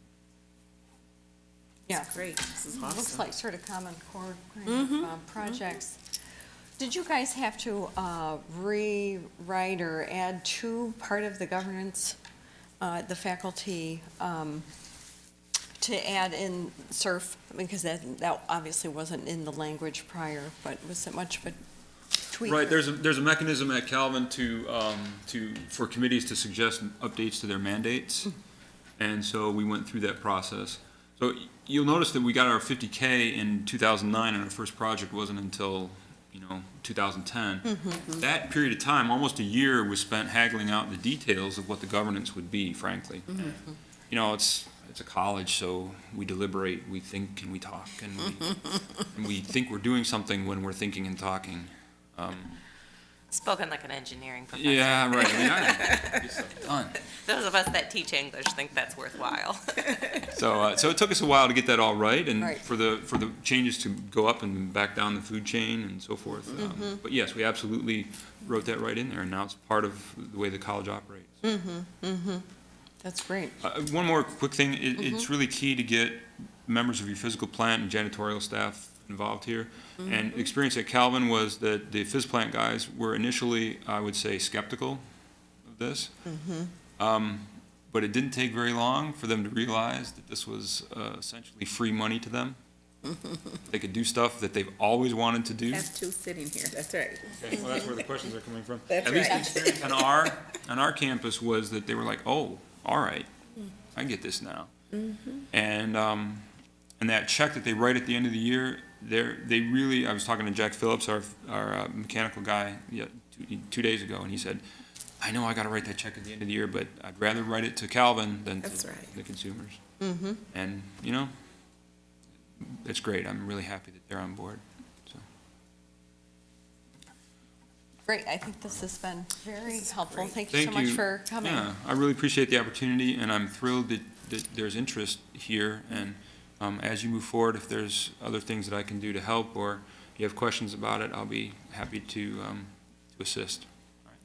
Yeah. Great. This is Looks awesome. like sort of common core kind of projects. Did you guys have to rewrite or add to part of the governance, the faculty, to add in CERF? Because that obviously wasn't in the language prior, but was it much of a tweak? Right, there's a mechanism at Calvin for committees to suggest updates to their mandates. And so we went through that process. So you'll notice that we got our 50K in 2009, and our first project wasn't until, 2010. That period of time, almost a year, was spent haggling out the details of what the governance would be, frankly. And, it's a college, so we deliberate, we think, and we talk, and we think we're doing something when we're thinking and talking. Spoken like an engineering professor. Yeah, right. I mean, I get stuff done. Those of us that teach English think that's worthwhile. So it took us a while to get that all right, and Right. for the changes to go up and back down the food chain and so forth. But yes, we absolutely wrote that right in there, and now it's part of the way the college operates. That's great. One more quick thing, it's really key to get members of your physical plant and janitorial staff involved here. And the experience at Calvin was that the phys plant guys were initially, I would say, skeptical of this. But it didn't take very long for them to realize that this was essentially free money to them. They could do stuff that they've always wanted to do. Have two sitting here, that's right. Okay, well, that's where the questions are coming from. That's At least the right. experience on our campus was that they were like, oh, all right, I get this now. And that check that they write at the end of the year, they really, I was talking to Jack Phillips, our mechanical guy, 2 days ago, and he said, I know I gotta write that check at the end of the year, but I'd rather write it to Calvin than That's to right. the consumers. And, it's great. I'm really happy that they're on board, so. Great, I think this has been very helpful. great. Thank you so much for coming. Yeah, I really appreciate the opportunity, and I'm thrilled that there's interest here. And as you move forward, if there's other things that I can do to help, or you have questions about it, I'll be happy to assist.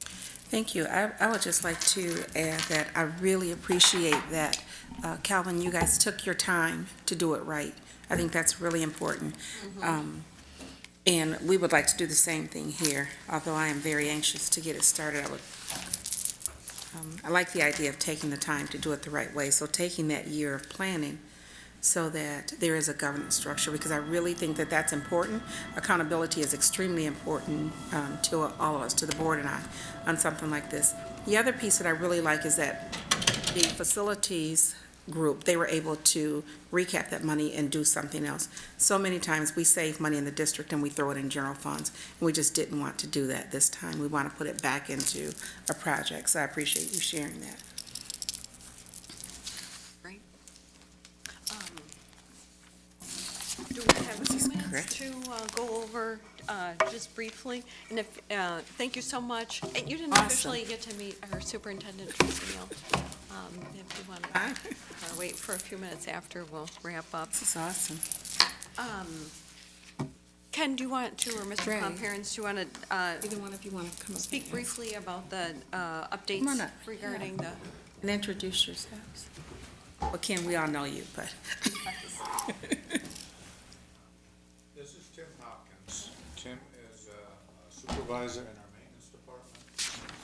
Thank you. I would just like to add that I really appreciate that, Calvin, you guys took your time to do it right. I think that's really important. And we would like to do the same thing here, although I am very anxious to get it started. I like the idea of taking the time to do it the right way, so taking that year of planning so that there is a governance structure, because I really think that that's important. Accountability is extremely important to all of us, to the board and I, on something like this. The other piece that I really like is that the facilities group, they were able to recap that money and do something else. So many times we save money in the district and we throw it in general funds, and we just didn't want to do that this time. We want to put it back into a project, so I appreciate you sharing that. Great. Do we have a few minutes correct. to go over just briefly? And if, thank you so much. And you didn't Awesome. officially get to meet our superintendent, Tracy Neal. If you want Hi. to wait for a few minutes after, we'll wrap up. This is awesome. Ken, do you want to, or Mr. Ray. Comparens, do you want to Either one of you want to come up speak here briefly about the Come on updates up. regarding the? and introduce yourselves? Well, Ken, we all know you, but This is Tim Howard. supervisor in our maintenance department.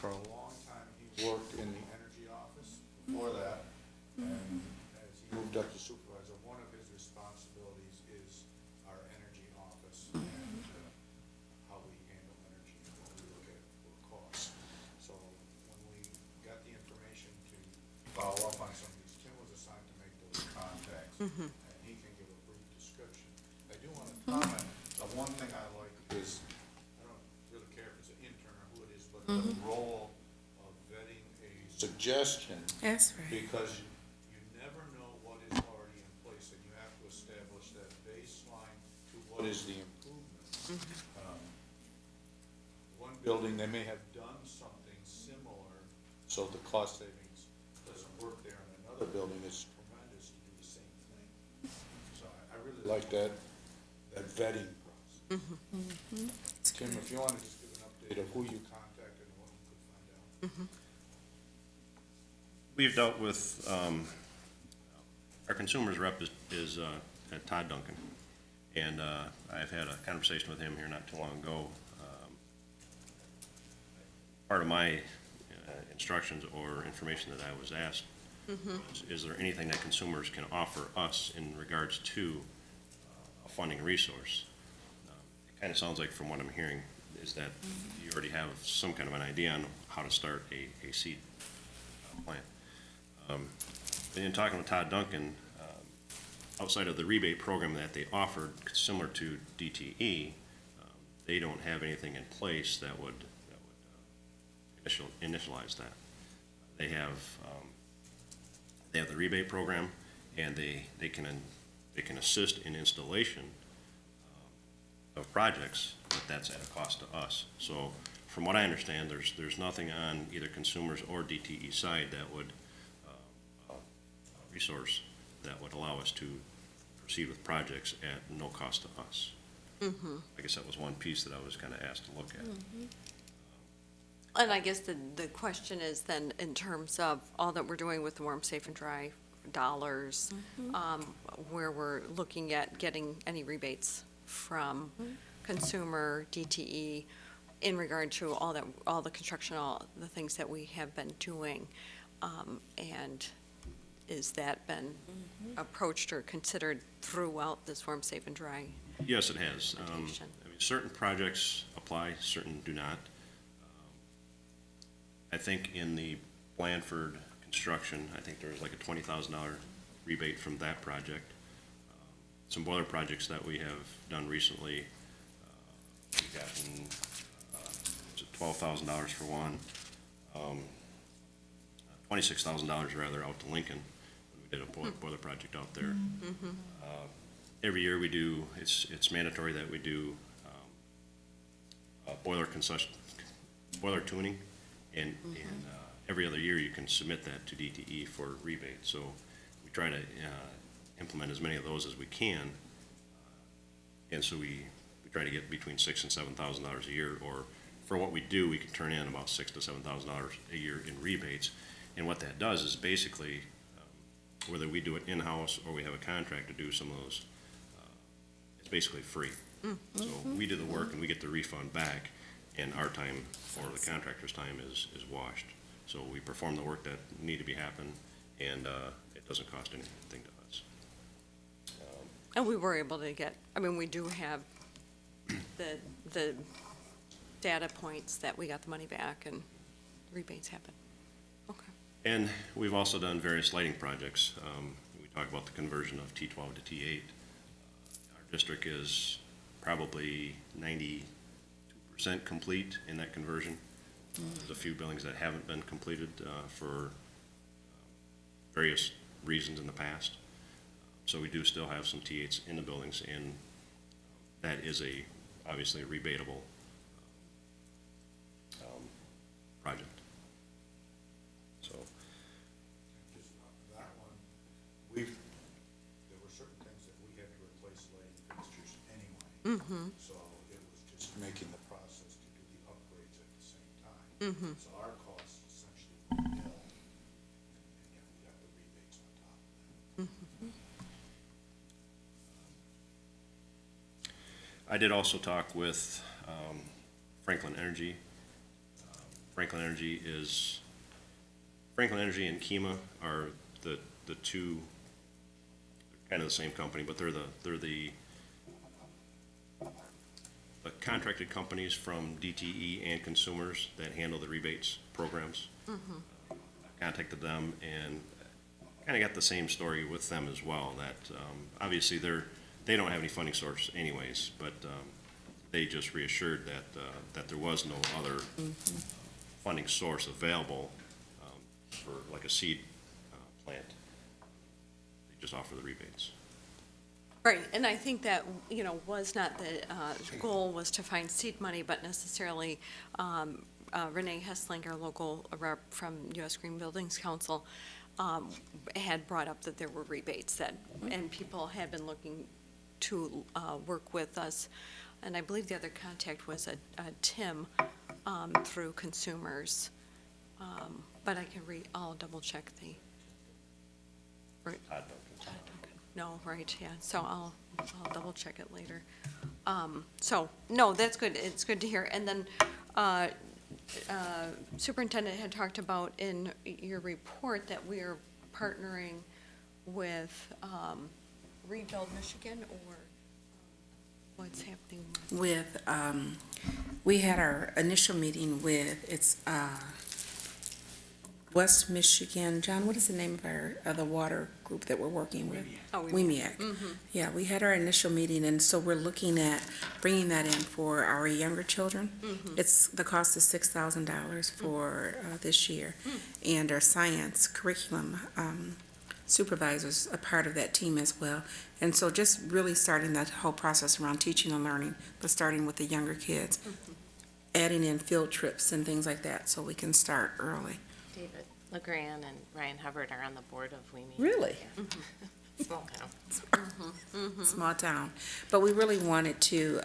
For a long time, he worked in the energy office before that. And as he moved up to supervisor, one of his responsibilities is our energy office and how we handle energy and what we look at for costs. So when we got the information to follow up on some of these, Tim was assigned to make those contacts. And he can give a brief description. I do want to comment, the one thing I like is, I don't really care if it's an intern or who it is, but the role of vetting a suggestion. That's right. Because you never know what is already in place, and you have to establish that baseline to what is the improvement. One building, they may have done something similar, so the cost savings doesn't work there, and another building is tremendous to do the same thing. So I really like that vetting process. Tim, if you want to just give an update of who you contacted and what you could find out. We've dealt with, our consumers rep is Todd Duncan, and I've had a conversation with him here not too long ago. Part of my instructions or information that I was asked was, is there anything that consumers can offer us in regards to a funding resource? It kind of sounds like, from what I'm hearing, is that you already have some kind of an idea on how to start a seed plan. In talking with Todd Duncan, outside of the rebate program that they offered, similar to DTE, they don't have anything in place that would initialize that. They have the rebate program, and they can assist in installation of projects, but that's at a cost to us. So from what I understand, there's nothing on either consumers or DTE side that would resource that would allow us to proceed with projects at no cost to us. I guess that was one piece that I was kind of asked to look at. And I guess the question is then, in terms of all that we're doing with the warm, safe, and dry dollars, where we're looking at getting any rebates from consumer, DTE, in regard to all the construction, all the things that we have been doing, and is that been approached or considered throughout this warm, safe, and dry? Yes, it has. implementation? I mean, certain projects apply, certain do not. I think in the Blandford construction, I think there was like a $20,000 rebate from that project. Some boiler projects that we have done recently, we've gotten $12,000 for one, $26,000 rather out to Lincoln when we did a boiler project out there. Every year we do, it's mandatory that we do boiler tuning, and every other year you can submit that to DTE for rebate. So we try to implement as many of those as we can, and so we try to get between $6,000 and $7,000 a year, or for what we do, we can turn in about $6,000 to $7,000 a year in rebates. And what that does is basically, whether we do it in-house or we have a contract to do some of those, it's basically free. So we do the work and we get the refund back, and our time or the contractor's time is washed. So we perform the work that need to be happen, and it doesn't cost anything to us. And we were able to get, I mean, we do have the data points that we got the money back and rebates happen. Okay. And we've also done various lighting projects. We talk about the conversion of T12 to T8. Our district is probably 92% complete in that conversion. There's a few buildings that haven't been completed for various reasons in the past. So we do still have some T8s in the buildings, and that is obviously a rebatable project. So, Just that one, there were certain things that we had to replace lighting fixtures anyway. So it was just making the process to do the upgrades at the same time. So our costs essentially were nil, and yet we got the rebates on top of that. I did also talk with Franklin Energy. Franklin Energy and Kema are the two, kind of the same company, but they're the contracted companies from DTE and consumers that handle the rebates programs. I contacted them and kind of got the same story with them as well, that obviously they don't have any funding source anyways, but they just reassured that there was no other funding source available for like a seed plant. They just offer the rebates. Right, and I think that, was not the goal was to find seed money, but necessarily Renee Hessling, our local rep from U.S. Green Buildings Council, had brought up that there were rebates and people had been looking to work with us. And I believe the other contact was a Tim through consumers. But I'll double check the. No, right, yeah, so I'll double check it later. No, that's good, it's good to hear. And then Superintendent had talked about in your report that we are partnering with Rebuild Michigan, or what's happening? With, we had our initial meeting with, it's West Michigan, John, what is the name of the water group that we're working with? Oh, WEMIAC. Yeah, we had our initial meeting, and so we're looking at bringing that in for our younger children. The cost is $6,000 for this year. And our science curriculum supervisors are part of that team as well. And so just really starting that whole process around teaching and learning, but starting with the younger kids, adding in field trips and things like that, so we can start early. David LeGrand and Ryan Hubbard are on the board of WEME. Really? Yeah. Small town. Small town. But we really wanted to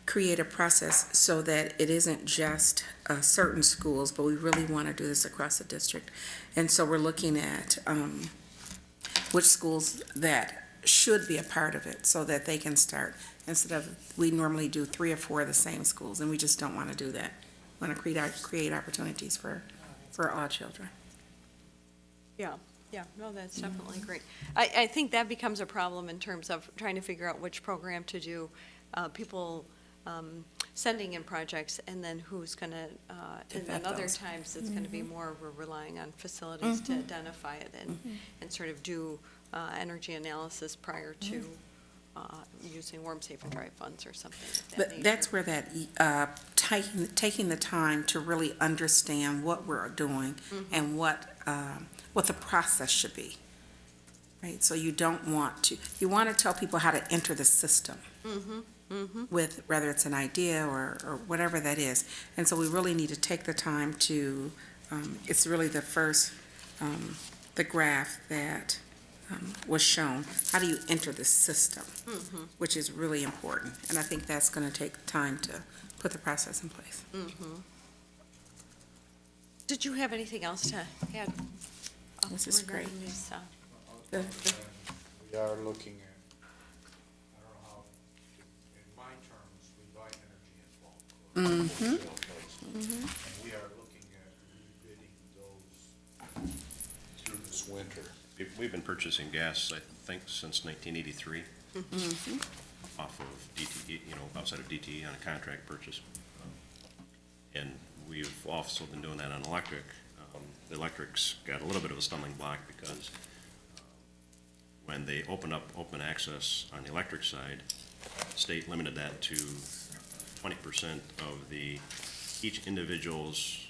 create a process so that it isn't just certain schools, but we really want to do this across the district. And so we're looking at which schools that should be a part of it so that they can start, instead of, we normally do 3 or 4 of the same schools, and we just don't want to do that. We want to create opportunities for all children. Yeah, no, that's definitely great. I think that becomes a problem in terms of trying to figure out which program to do, people sending in projects, and then who's going to, and then other times it's going to be more, we're relying on facilities to identify it and sort of do energy analysis prior to using warm, safe, and dry funds or something of that But nature. that's where that, taking the time to really understand what we're doing and what the process should be, right? So you don't want to, you want to tell people how to enter the system with, whether it's an idea or whatever that is. And so we really need to take the time to, it's really the first, the graph that was shown. How do you enter the system? Which is really important. And I think that's going to take time to put the process in place. Did you have anything else to add? This is great. regarding these, Good. We are looking at, I don't know how, in my terms, we buy energy in bulk. Wholesale price. And we are looking at rebidding those through this winter. We've been purchasing gas, I think, since 1983, off of DTE, outside of DTE on a contract purchase. And we've also been doing that on electric. The electric's got a little bit of a stumbling block because when they opened up open access on the electric side, the state limited that to 20% of each individual's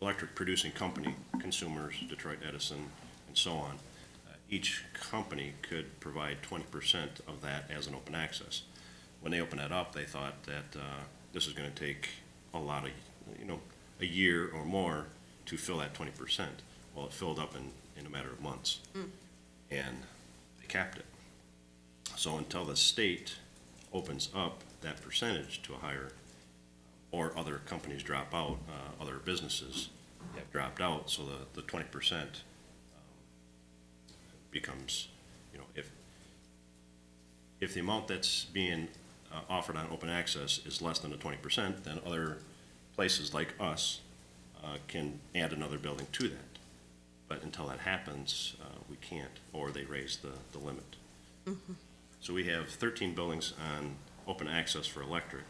electric producing company, consumers, Detroit Edison, and so on. Each company could provide 20% of that as an open access. When they opened that up, they thought that this is going to take a lot of, a year or more to fill that 20%. Well, it filled up in a matter of months, and they capped it. So until the state opens up that percentage to a higher, or other companies drop out, other businesses have dropped out, so the 20% becomes, if the amount that's being offered on open access is less than the 20%, then other places like us can add another building to that. But until that happens, we can't, or they raise the limit. So we have 13 buildings on open access for electric.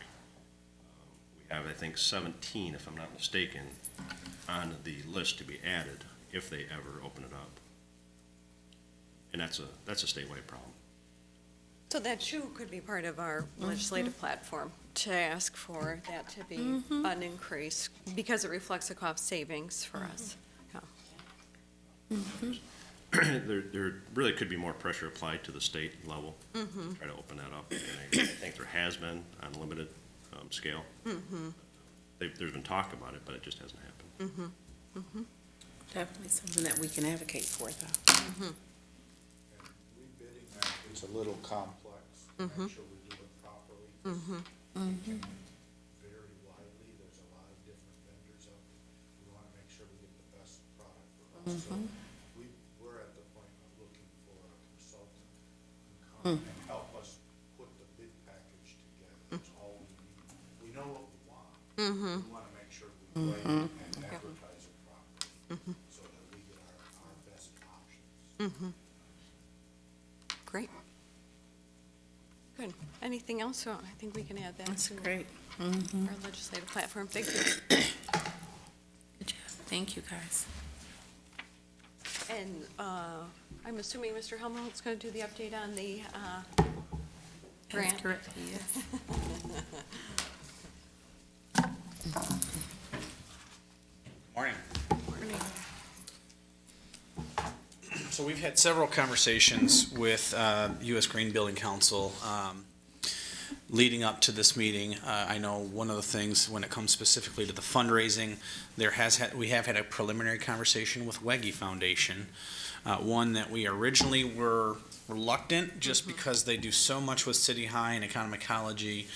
We have, I think, 17, if I'm not mistaken, on the list to be added if they ever open it up. And that's a statewide problem. So that too could be part of our legislative platform, to ask for that to be an increase, because it reflects a cost savings for us. There really could be more pressure applied to the state level, try to open that up. And I think there has been on a limited scale. There's been talk about it, but it just hasn't happened. Definitely something that we can advocate for, though. And rebidding that is a little complex, to make sure we do it properly. It can vary widely, there's a lot of different vendors out there. We want to make sure we get the best product for us. So we're at the point of looking for a consultant to come and help us put the bid package together. That's all we need. We know what we want. We want to make sure we weigh it and advertise it properly, so that we get our best options. Great. Good. Anything else? Well, I think we can add that That's to great. our legislative platform. Thank you. Good job. Thank you, guys. And I'm assuming Mr. Helmholtz going to do the update on the grant? That's correct, yes. Morning. So we've had several conversations with U.S. Green Building Council leading up to this meeting. I know one of the things, when it comes specifically to the fundraising, we have had a preliminary conversation with Weggy Foundation, one that we originally were reluctant just because they do so much with City High and economic ecology,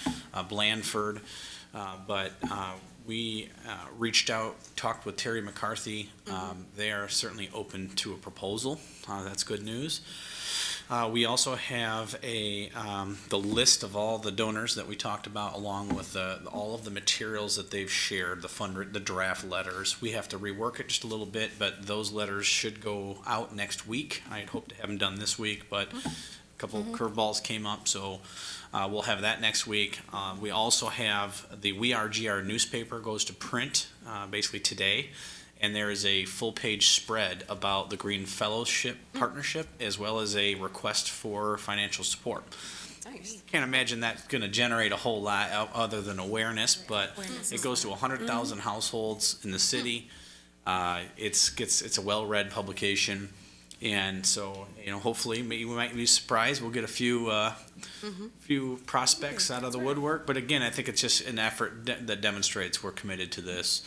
Blandford, but we reached out, talked with Terry McCarthy. They are certainly open to a proposal. That's good news. We also have the list of all the donors that we talked about, along with all of the materials that they've shared, the draft letters. We have to rework it just a little bit, but those letters should go out next week. I had hoped to have them done this week, but a couple curveballs came up, so we'll have that next week. We also have the We Are GR newspaper goes to print basically today, and there is a full-page spread about the Green Fellowship Partnership, as well as a request for financial support. Nice. Can't imagine that's going to generate a whole lot other than awareness, but it goes to 100,000 households in the city. It's a well-read publication. And so, hopefully, we might be surprised. We'll get a few prospects out of the woodwork. But again, I think it's just an effort that demonstrates we're committed to this.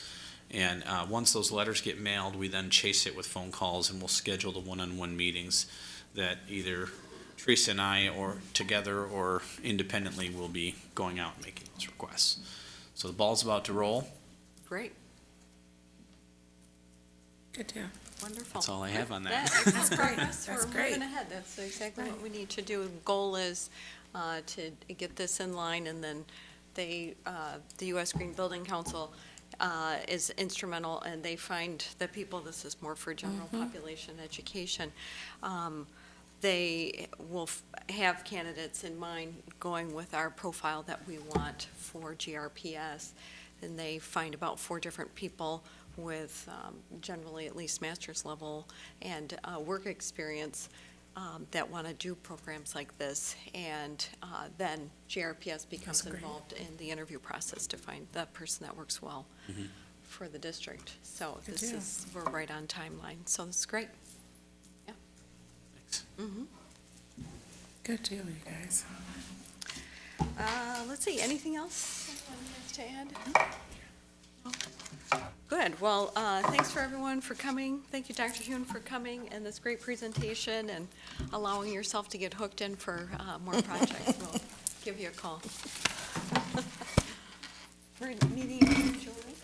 And once those letters get mailed, we then chase it with phone calls, and we'll schedule the one-on-one meetings that either Teresa and I, or together or independently, will be going out and making those requests. So the ball's about to roll. Great. Good deal. Wonderful. That's all I have on that. That's great. That's We're great. moving ahead. That's exactly what we need to do. The goal is to get this in line, and then the U.S. Green Building Council is instrumental, and they find the people, this is more for general population education, they will have candidates in mind going with our profile that we want for GRPS, and they find about 4 different people with generally at least master's level and work experience that want to do programs like this, and then GRPS becomes involved in the interview process to find the person that works well for the district. So we're right on timeline, so this is great. Yeah. Thanks. Good deal, you guys. Let's see, anything else anyone has to add? Good. Well, thanks for everyone for coming. Thank you, Dr. Hune, for coming and this great presentation and allowing yourself to get hooked in for more projects. We'll give you a call. We're meeting in Julie.